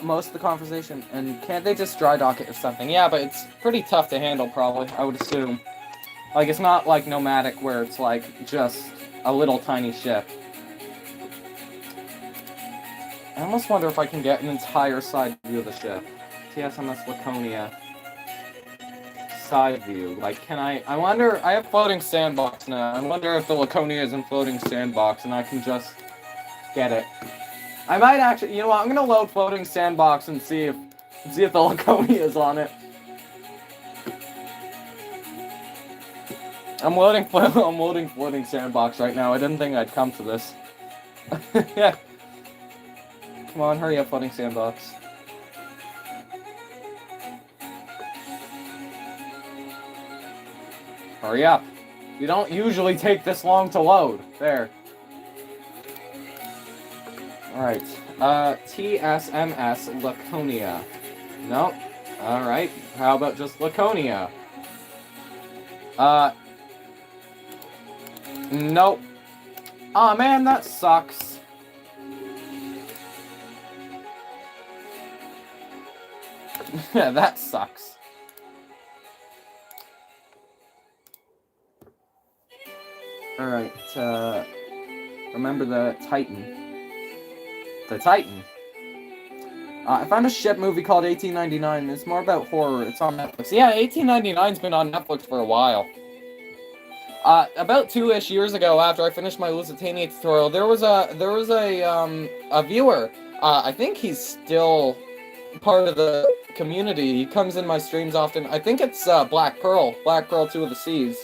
most of the conversation, and can't they just dry dock it or something? Yeah, but it's pretty tough to handle, probably, I would assume. Like, it's not like Nomadic, where it's, like, just a little tiny ship. I almost wonder if I can get an entire side view of the ship. TSMS Lakonia. Side view. Like, can I wonder, I have floating sandbox now. I wonder if the Lakonia is in floating sandbox, and I can just get it. I might actually, you know what, I'm gonna load floating sandbox and see if the Lakonia is on it. I'm loading floating sandbox right now. I didn't think I'd come to this. Yeah. Come on, hurry up, floating sandbox. Hurry up. You don't usually take this long to load. There. Alright. TSMS Lakonia. Nope. Alright. How about just Lakonia? Nope. Aw, man, that sucks. Yeah, that sucks. Alright, remember the Titan. The Titan. I found a ship movie called 1899. It's more about horror. It's on Netflix. Yeah, 1899's been on Netflix for a while. About 2-ish years ago, after I finished my Lusitania tutorial, there was a viewer. I think he's still part of the community. He comes in my streams often. I think it's Black Pearl 2 of the Seas.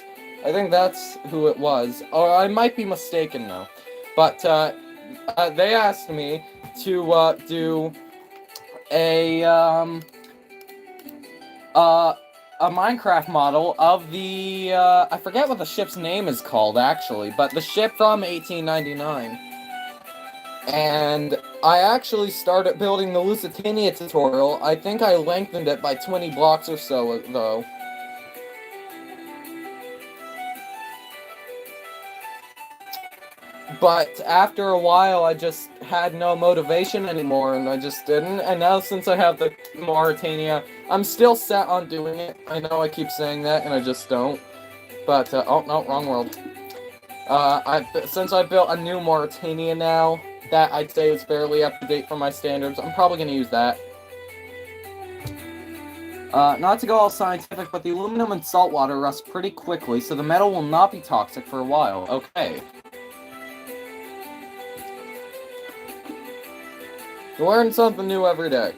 I think that's who it was. Or I might be mistaken though. But they asked me to do a Minecraft model of the I forget what the ship's name is called actually, but the ship from 1899. And I actually started building the Lusitania tutorial. I think I lengthened it by 20 blocks or so, though. But after a while, I just had no motivation anymore, and I just didn't. And now, since I have the Mauritania, I'm still set on doing it. I know I keep saying that, and I just don't. But, oh, no, wrong world. Since I built a new Mauritania now, that I'd say is fairly up to date for my standards, I'm probably going to use that. Not to go all scientific, but the aluminum in salt water rusts pretty quickly, so the metal will not be toxic for a while. Okay. You learn something new every day.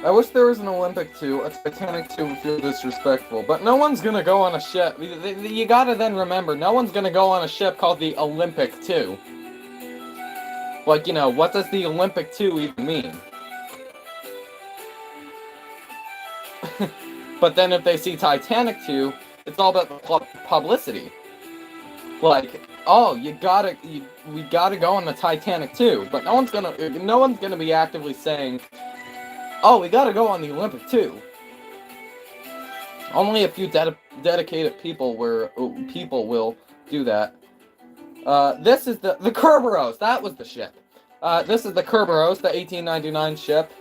I wish there was an Olympic 2, a Titanic 2 if you're disrespectful, but no one's gonna go on a ship. You gotta then remember, no one's gonna go on a ship called the Olympic 2. Like, you know, what does the Olympic 2 even mean? But then if they see Titanic 2, it's all about the publicity. Like, oh, we gotta go on the Titanic 2, but no one's gonna be actively saying, oh, we gotta go on the Olympic 2. Only a few dedicated people will do that. This is the Kerberos. That was the ship. This is the Kerberos, the 1899 ship.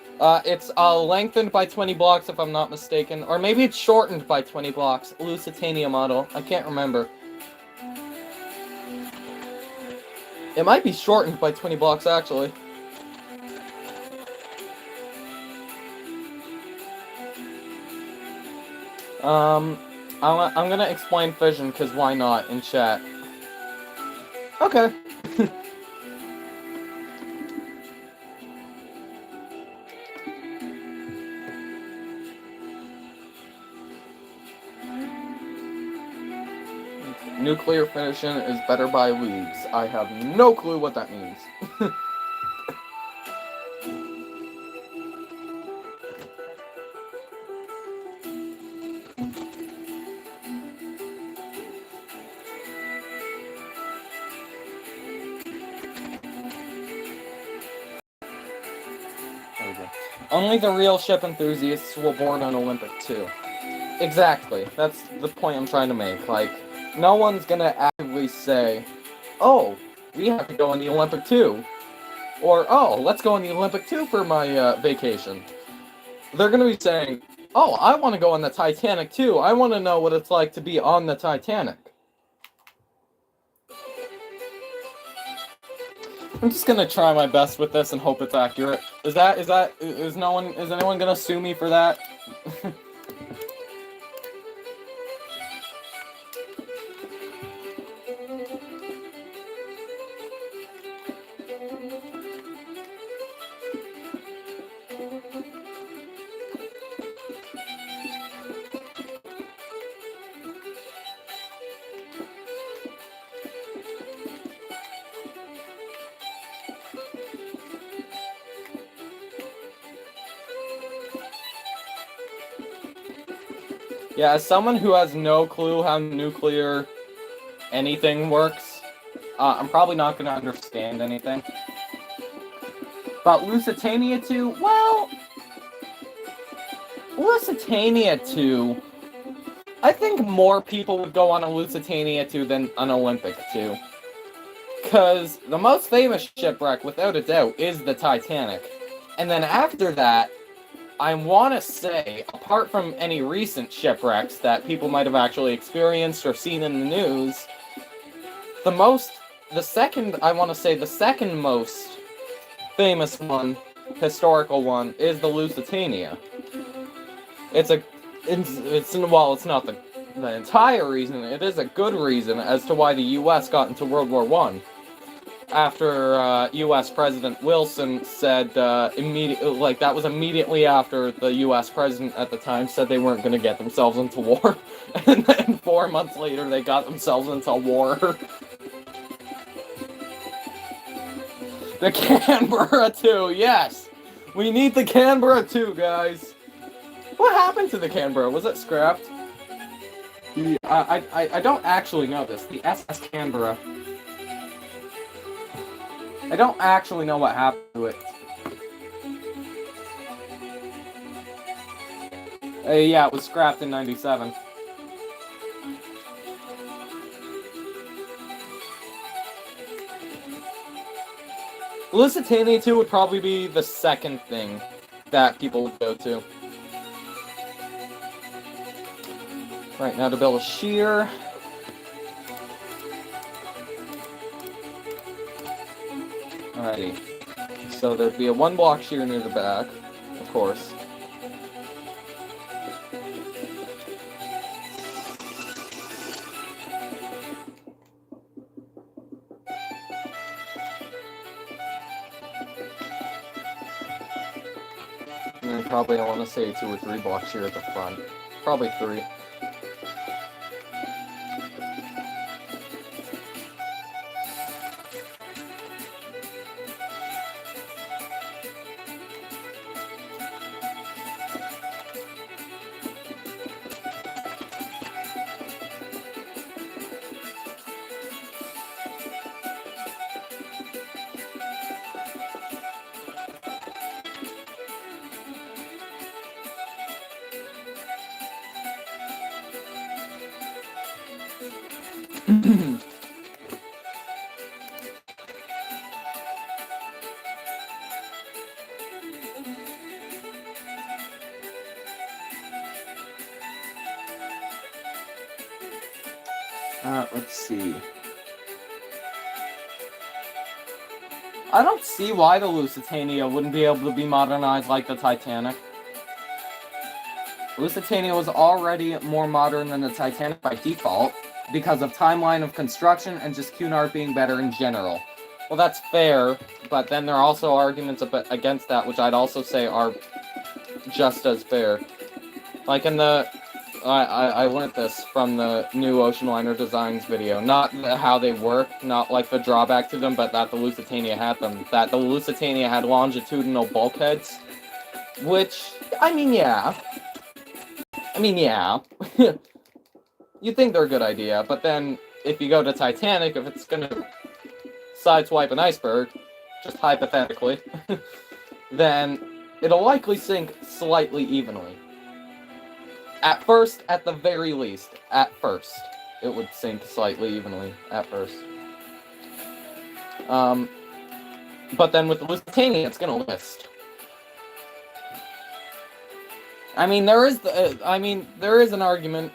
It's lengthened by 20 blocks, if I'm not mistaken. Or maybe it's shortened by 20 blocks. Lusitania model. I can't remember. It might be shortened by 20 blocks, actually. I'm gonna explain fission, because why not, in chat. Okay. Nuclear fission is better by leagues. I have no clue what that means. Only the real ship enthusiasts will board on Olympic 2. Exactly. That's the point I'm trying to make. Like, no one's gonna actively say, oh, we have to go on the Olympic too. Or, oh, let's go on the Olympic too for my vacation. They're gonna be saying, oh, I want to go on the Titanic too. I want to know what it's like to be on the Titanic. I'm just gonna try my best with this and hope it's accurate. Is anyone gonna sue me for that? Yeah, as someone who has no clue how nuclear anything works, I'm probably not going to understand anything. But Lusitania 2, well, Lusitania 2, I think more people would go on a Lusitania 2 than an Olympic 2. Because the most famous shipwreck, without a doubt, is the Titanic. And then after that, I want to say, apart from any recent shipwrecks that people might have actually experienced or seen in the news, the second most famous one, historical one, is the Lusitania. It's not the entire reason, it is a good reason as to why the U.S. got into World War I. After U.S. President Wilson said that was immediately after the U.S. president at the time said they weren't going to get themselves into war. And then 4 months later, they got themselves into war. The Canberra 2, yes! We need the Canberra 2, guys! What happened to the Canberra? Was it scrapped? I don't actually know this. The SS Canberra. I don't actually know what happened to it. Yeah, it was scrapped in 97. Lusitania 2 would probably be the second thing that people would go to. Right, now to build a shear. Alrighty. So there'd be a 1-block shear near the back, of course. And then probably I want to say a 2 or 3-block shear at the front. Probably 3. Let's see. I don't see why the Lusitania wouldn't be able to be modernized like the Titanic. Lusitania was already more modern than the Titanic by default, because of timeline of construction and just Cunard being better in general. Well, that's fair, but then there are also arguments against that, which I'd also say are just as fair. Like in the... I learned this from the new ocean liner designs video. Not how they work, not like the drawback to them, but that the Lusitania had them. That the Lusitania had longitudinal bulkheads, which, I mean, yeah. You think they're a good idea, but then if you go to Titanic, if it's gonna sideswipe an iceberg, just hypothetically, then it'll likely sink slightly evenly. At first, at the very least, at first, it would sink slightly evenly at first. But then with the Lusitania, it's gonna list. I mean, there is an argument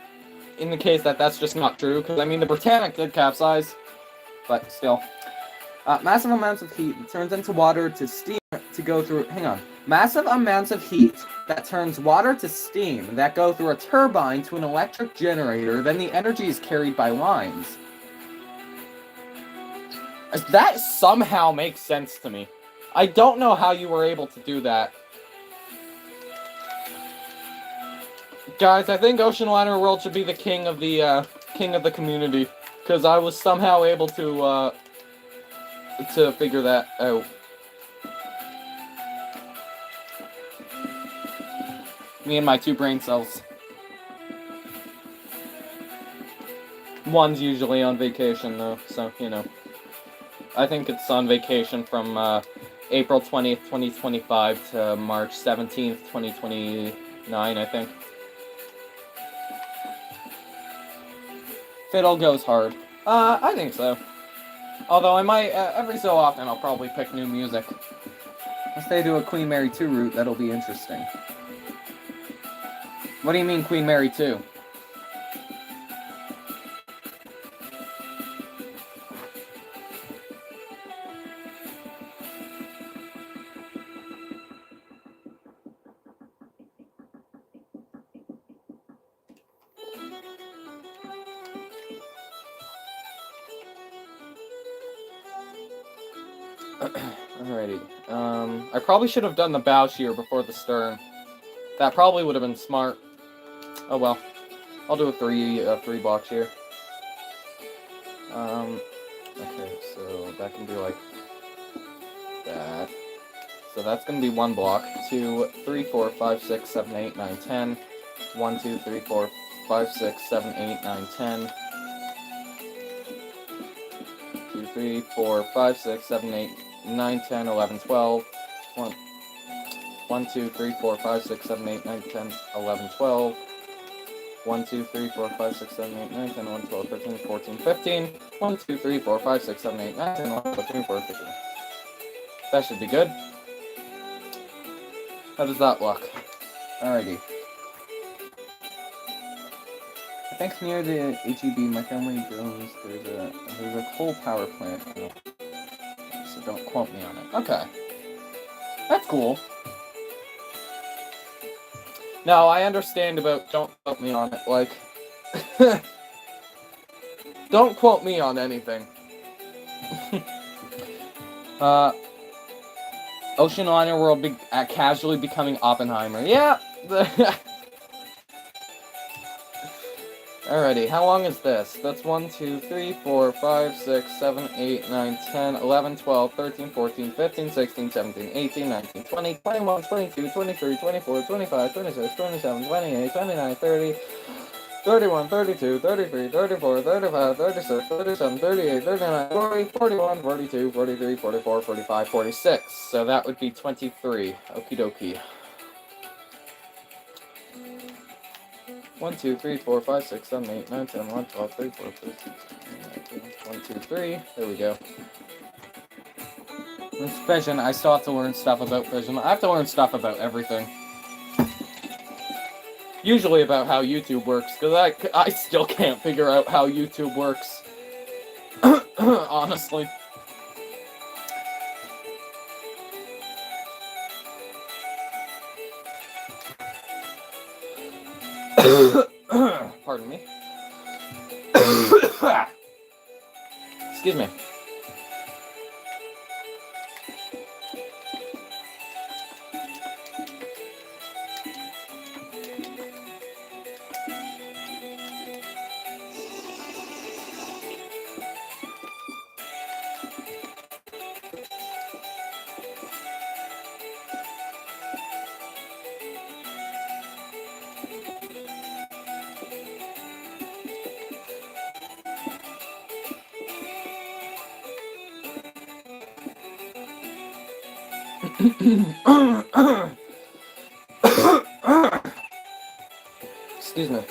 in the case that that's just not true, because I mean the Britannic did capsize, but still. Massive amounts of heat turns into water to steam to go through. Hang on. Massive amounts of heat that turns water to steam that go through a turbine to an electric generator. Then the energy is carried by lines. That somehow makes sense to me. I don't know how you were able to do that. Guys, I think Ocean Liner World should be the king of the community, because I was somehow able to figure that out. Me and my 2 brain cells. One's usually on vacation, though, so, you know. I think it's on vacation from April 20th, 2025 to March 17th, 2029, I think. Fiddle goes hard. I think so. Although I might, every so often, I'll probably pick new music. If they do a Queen Mary 2 route, that'll be interesting. What do you mean Queen Mary 2? Alrighty. I probably should have done the bow shear before the stern. That probably would have been smart. Oh well. I'll do a 3 block shear. Okay, so that can be like that. So that's gonna be 1 block. 2, 3, 4, 5, 6, 7, 8, 9, 10. 1, 2, 3, 4, 5, 6, 7, 8, 9, 10. 2, 3, 4, 5, 6, 7, 8, 9, 10, 11, 12. 1, 2, 3, 4, 5, 6, 7, 8, 9, 10, 11, 12. 1, 2, 3, 4, 5, 6, 7, 8, 9, 10, 11, 12, 13, 14, 15. 1, 2, 3, 4, 5, 6, 7, 8, 9, 10, 11, 12, 13, 14, 15. That should be good. How does that look? Alrighty. I think near the HEB, my family goes, there's a coal power plant. So don't quote me on it. Okay. That's cool. No, I understand about don't quote me on it, like... don't quote me on anything. Ocean Liner World casually becoming Oppenheimer. Yeah! Alrighty, how long is this? That's 1, 2, 3, 4, 5, 6, 7, 8, 9, 10, 11, 12, 13, 14, 15, 16, 17, 18, 19, 20, 21, 22, 23, 24, 25, 26, 27, 28, 29, 30, 31, 32, 33, 34, 35, 36, 37, 38, 39, 40, 41, 42, 43, 44, 45, 46. So that would be 23. Okie dokie. 1, 2, 3, 4, 5, 6, 7, 8, 9, 10, 11, 12, 13, 14, 15, 16, 1, 2, 3. There we go. With fission, I still have to learn stuff about fission. I have to learn stuff about everything. Usually about how YouTube works, because I still can't figure out how YouTube works. Honestly. Pardon me. Excuse me. Excuse me.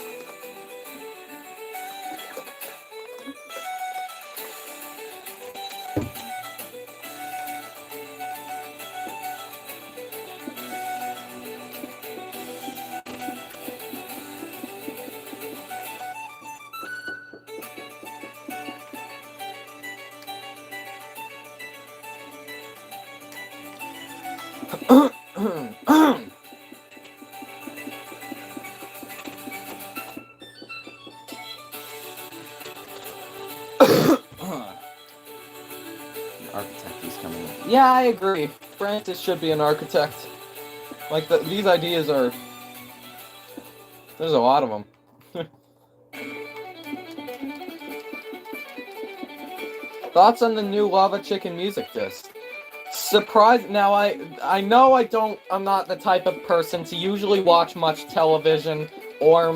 Architect is coming in. Yeah, I agree. Francis should be an architect. Like, these ideas are... There's a lot of them. Thoughts on the new Lava Chicken music disc? Surprise! Now, I know I'm not the type of person to usually watch much television or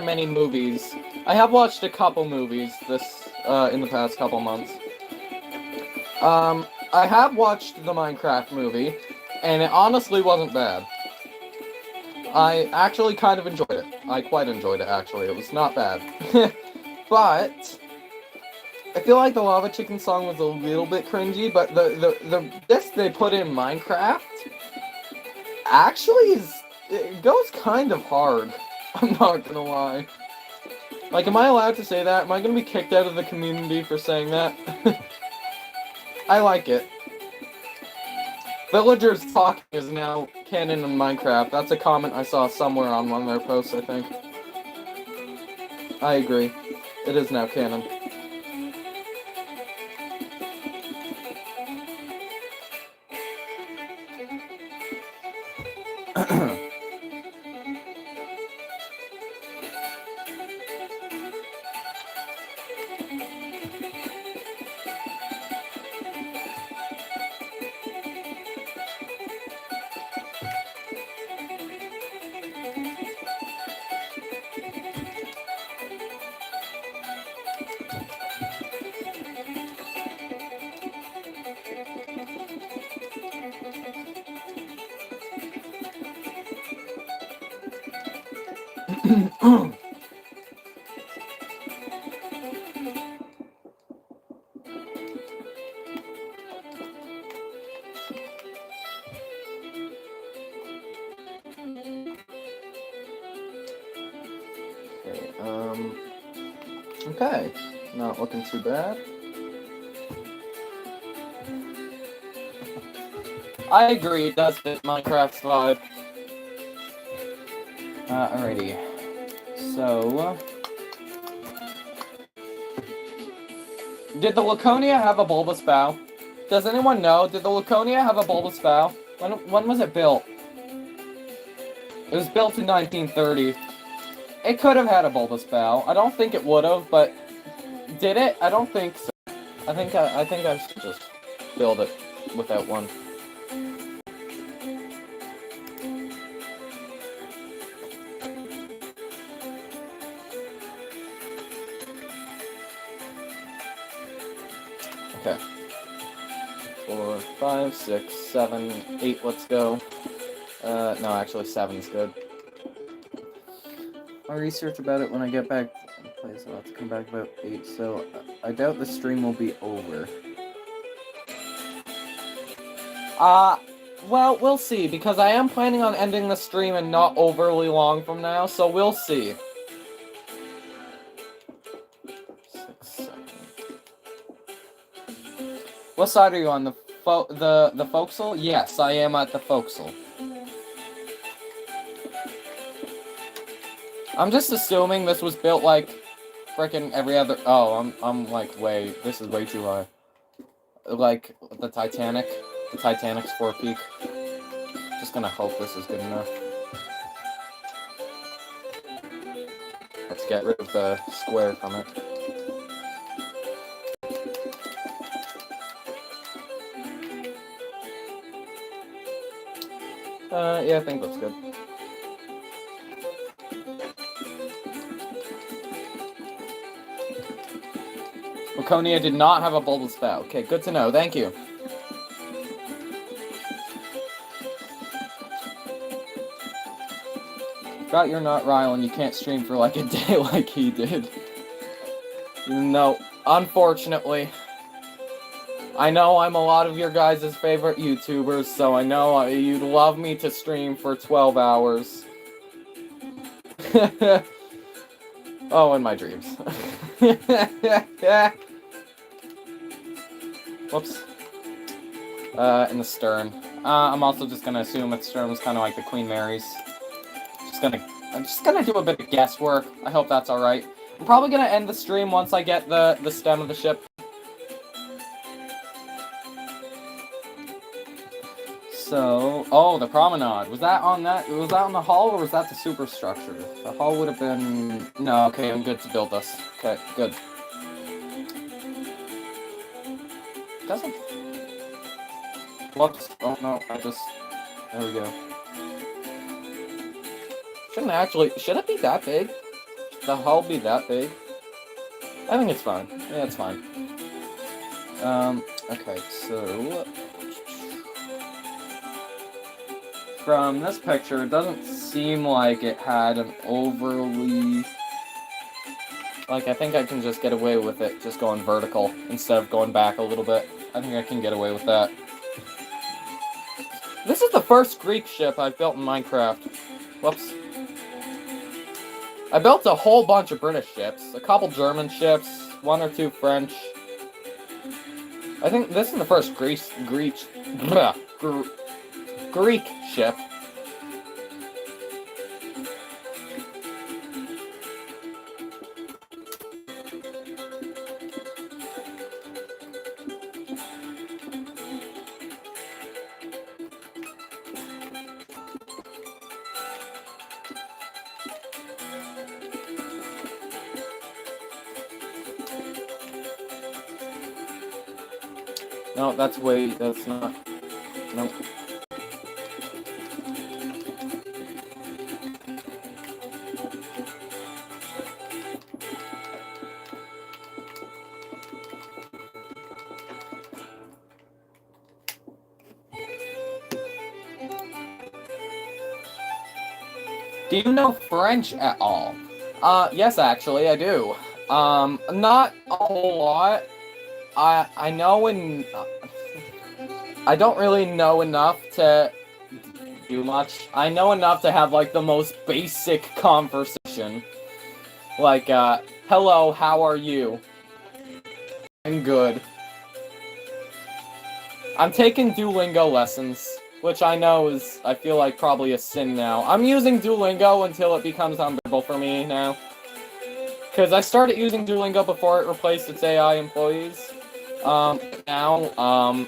many movies. I have watched a couple movies in the past couple months. I have watched the Minecraft movie, and it honestly wasn't bad. I actually kind of enjoyed it. I quite enjoyed it, actually. It was not bad. But I feel like the Lava Chicken song was a little bit cringy, but the disc they put in Minecraft actually it goes kind of hard. I'm not gonna lie. Like, am I allowed to say that? Am I gonna be kicked out of the community for saying that? I like it. Villagers talking is now canon in Minecraft. That's a comment I saw somewhere on one of their posts, I think. I agree. It is now canon. Okay, not looking too bad. I agree, it does fit Minecraft's vibe. Alrighty. So... Did the Lakonia have a bulbous bow? Does anyone know? Did the Lakonia have a bulbous bow? When was it built? It was built in 1930. It could have had a bulbous bow. I don't think it would have, but... Did it? I don't think so. I think I should just build it without one. Okay. 4, 5, 6, 7, 8, let's go. No, actually 7's good. I'll research about it when I get back to the place. I'll have to come back about 8, so I doubt the stream will be over. Well, we'll see, because I am planning on ending the stream and not overly long from now, so we'll see. 6, 7. What side are you on? The forecastle? Yes, I am at the forecastle. I'm just assuming this was built like frickin' every other. Oh, I'm like this is way too high. Like the Titanic. The Titanic's forepeak. Just gonna hope this is good enough. Let's get rid of the square from it. Yeah, I think that's good. Lakonia did not have a bulbous bow. Okay, good to know. Thank you. Got your nut rile and you can't stream for like a day like he did. No, unfortunately. I know I'm a lot of your guys' favorite YouTubers, so I know you'd love me to stream for 12 hours. Oh, in my dreams. Whoops. In the stern. I'm also just gonna assume that stern was kind of like the Queen Mary's. I'm just gonna do a bit of guesswork. I hope that's alright. I'm probably gonna end the stream once I get the stem of the ship. So, oh, the promenade. Was that on the hull, or was that the superstructure? The hull would have been... No, okay, I'm good to build this. Okay, good. Doesn't... Whoops. Oh, no, there we go. Should it be that big? Should the hull be that big? I think it's fine. Yeah, it's fine. Okay, so... From this picture, it doesn't seem like it had an overly... Like, I think I can just get away with it just going vertical instead of going back a little bit. I think I can get away with that. This is the first Greek ship I've built in Minecraft. Whoops. I built a whole bunch of British ships, a couple German ships, 1 or 2 French. I think this is the first Greek ship. No, that's not. Nope. Do you know French at all? Yes, actually, I do. Not a whole lot. I know I don't really know enough to do much. I know enough to have, like, the most basic conversation. Like, hello, how are you? I'm good. I'm taking Duolingo lessons, which I know is, I feel like, probably a sin now. I'm using Duolingo until it becomes unbearable for me now. Because I started using Duolingo before it replaced its AI employees. Now,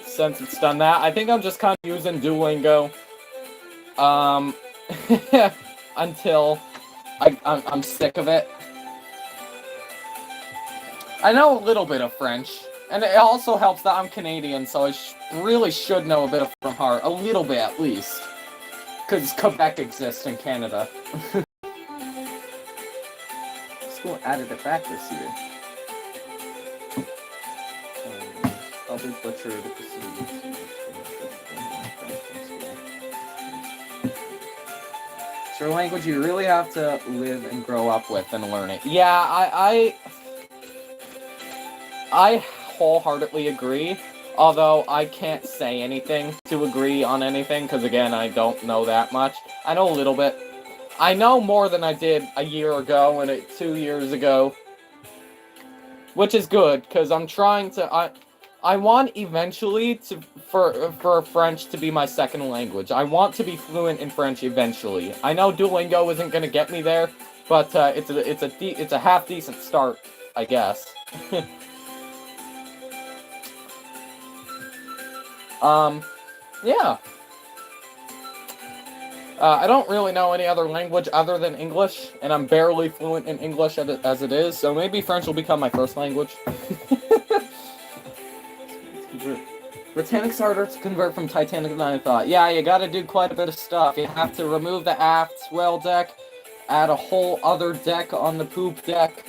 since it's done that, I think I'm just kind of using Duolingo, until I'm sick of it. I know a little bit of French, and it also helps that I'm Canadian, so I really should know a bit of from heart, a little bit at least, because Quebec exists in Canada. School added it back this year. Probably butchered the proceedings. It's your language you really have to live and grow up with and learn it. Yeah, I wholeheartedly agree, although I can't say anything to agree on anything, because again, I don't know that much. I know a little bit. I know more than I did a year ago and 2 years ago, which is good, because I'm trying to... I want eventually for French to be my second language. I want to be fluent in French eventually. I know Duolingo isn't going to get me there, but it's a half decent start, I guess. Yeah. I don't really know any other language other than English, and I'm barely fluent in English as it is, so maybe French will become my first language. Britannic's harder to convert from Titanic than I thought. Yeah, you gotta do quite a bit of stuff. You have to remove the aft swell deck, add a whole other deck on the poop deck.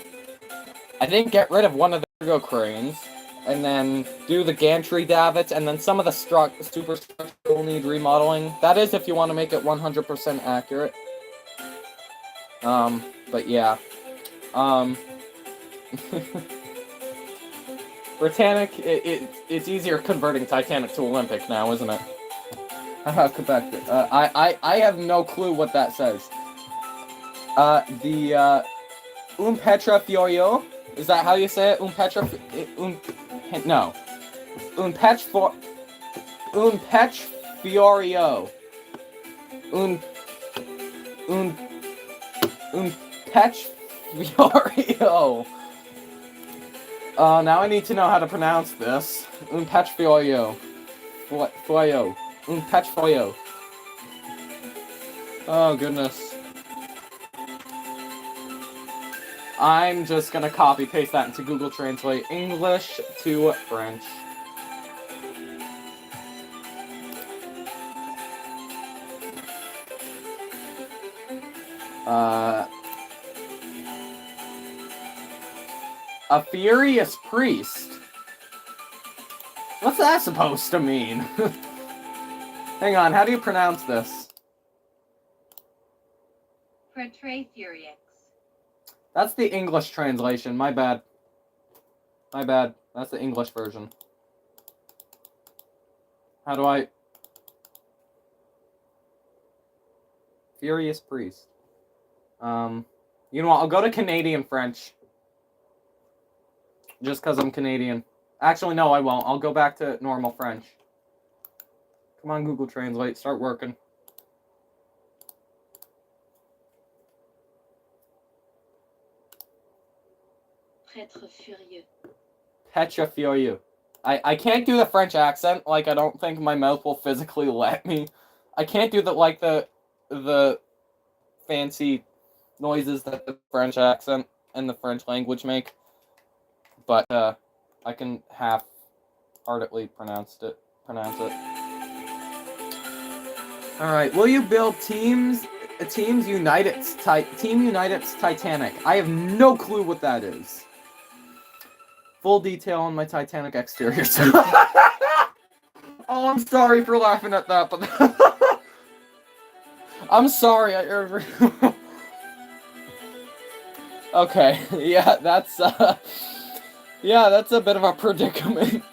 I think get rid of one of the cargo cranes, and then do the gantry davits, and then some of the superstructure will need remodeling. That is if you want to make it 100% accurate. But yeah. Britannic, it's easier converting Titanic to Olympic now, isn't it? Quebec. I have no clue what that says. Petra Fiorio? Is that how you say it? No. Un Pech Fiorio. Un Pech Fiorio. Now I need to know how to pronounce this. Un Pech Fiorio. Fiorio. Un Pech Fiorio. Oh, goodness. I'm just gonna copy-paste that into Google Translate. English to French. A furious priest? What's that supposed to mean? Hang on, how do you pronounce this? Portray Furiex. That's the English translation, my bad. My bad, that's the English version. How do I... Furious priest. You know what, I'll go to Canadian French. Just because I'm Canadian. Actually, no, I won't. I'll go back to normal French. Come on, Google Translate. Start working. Prêtre furieux. Petra furieux. I can't do the French accent. Like, I don't think my mouth will physically let me. I can't do the fancy noises that the French accent and the French language make. But I can half-heartedly pronounce it. All right. Will you build Team United's Titanic? I have no clue what that is. Full detail on my Titanic exterior. Oh, I'm sorry for laughing at that, but I'm sorry. Okay. Yeah, that's a bit of a predicament.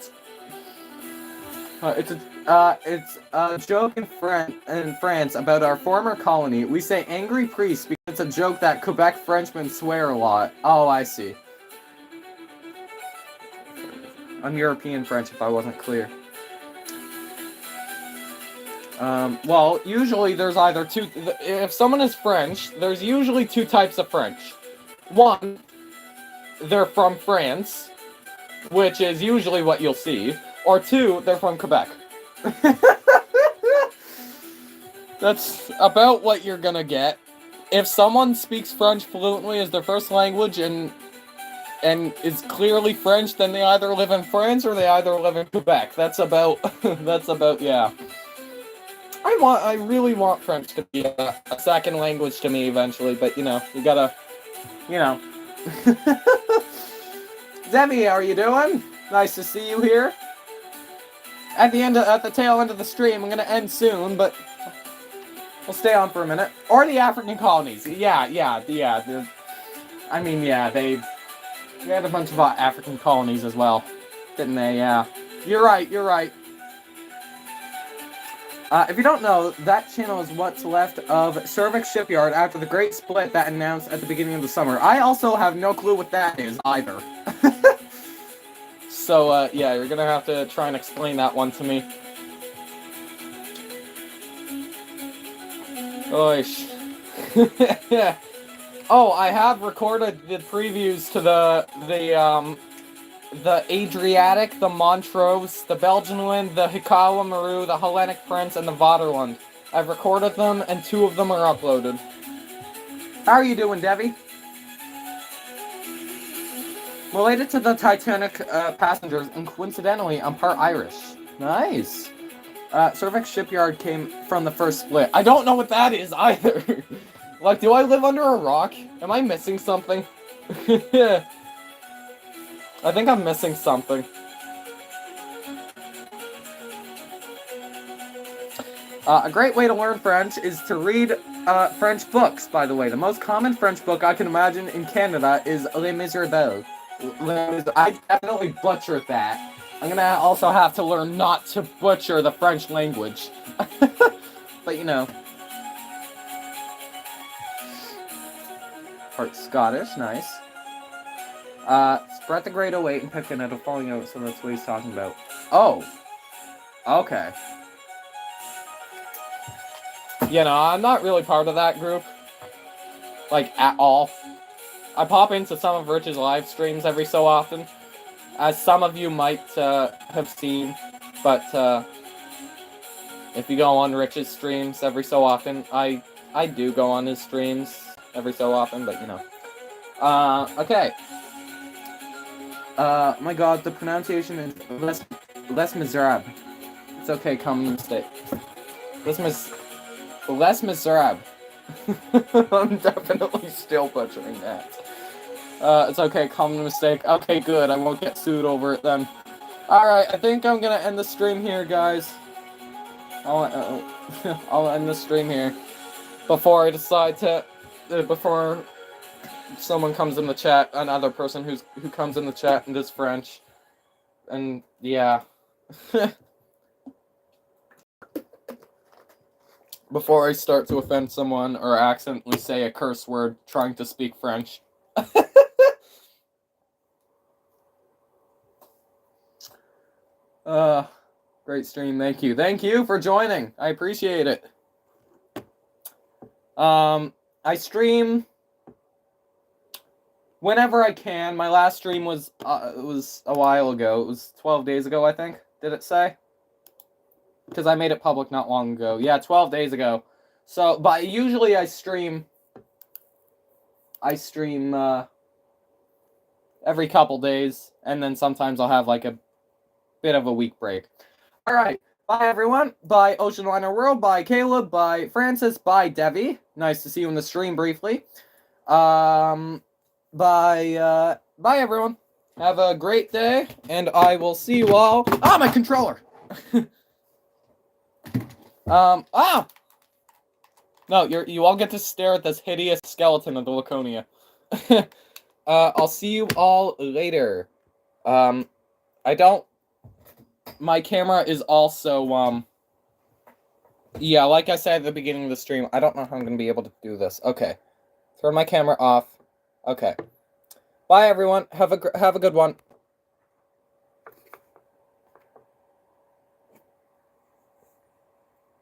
It's a joke in France about our former colony. We say angry priest because it's a joke that Quebec Frenchmen swear a lot. Oh, I see. I'm European French if I wasn't clear. Well, usually there's either two... If someone is French, there's usually two types of French. One, they're from France, which is usually what you'll see. Or two, they're from Quebec. That's about what you're gonna get. If someone speaks French fluently as their first language and is clearly French, then they either live in France or they either live in Quebec. That's about, yeah. I really want French to be a second language to me eventually, but, you know, you gotta, you know. Debbie, how are you doing? Nice to see you here. At the tail end of the stream, I'm gonna end soon, but we'll stay on for a minute. Or the African colonies. Yeah. I mean, yeah, they had a bunch of African colonies as well, didn't they? Yeah. You're right. If you don't know, that channel is what's left of Cervix Shipyard after the great split that announced at the beginning of the summer. I also have no clue what that is, either. So, yeah, you're gonna have to try and explain that one to me. Oish. Oh, I have recorded the previews to the Adriatic, the Montrose, the Belgian Wind, the Hikawa Maru, the Hellenic Prince, and the Vaterland. I've recorded them, and 2 of them are uploaded. How are you doing, Debbie? Related to the Titanic passengers, and coincidentally, I'm part Irish. Nice. Cervix Shipyard came from the first split. I don't know what that is, either. Like, do I live under a rock? Am I missing something? Yeah. I think I'm missing something. A great way to learn French is to read French books, by the way. The most common French book I can imagine in Canada is Les Miserables. I definitely butchered that. I'm gonna also have to learn not to butcher the French language. But you know. Part Scottish, nice. Spread the grade 08 and pick another falling out, so that's what he's talking about. Oh. Okay. You know, I'm not really part of that group. Like, at all. I pop into some of Rich's live streams every so often. As some of you might have seen. But, if you go on Rich's streams every so often, I do go on his streams every so often, but you know. Okay. My god, the pronunciation is Les Miserables. It's okay, common mistake. Les Miserables. I'm definitely still butchering that. It's okay, common mistake. Okay, good, I won't get sued over it then. Alright, I think I'm gonna end the stream here, guys. I'll end the stream here. Before I decide to... before someone comes in the chat, another person who comes in the chat and does French. And, yeah. Before I start to offend someone or accidentally say a curse word trying to speak French. Great stream, thank you. Thank you for joining. I appreciate it. I stream whenever I can. My last stream was a while ago. It was 12 days ago, I think. Did it say? Because I made it public not long ago. Yeah, 12 days ago. So, but usually I stream every couple days, and then sometimes I'll have like a bit of a week break. Alright, bye everyone. Bye Oceanliner World, bye Caleb, bye Francis, bye Devi. Nice to see you in the stream briefly. Bye everyone. Have a great day, and I will see you all. Ah, my controller! No, you all get to stare at this hideous skeleton of the Lakonia. I'll see you all later. My camera is also, yeah, like I said at the beginning of the stream, I don't know how I'm gonna be able to do this. Okay. Turn my camera off. Okay. Bye, everyone. Have a good one.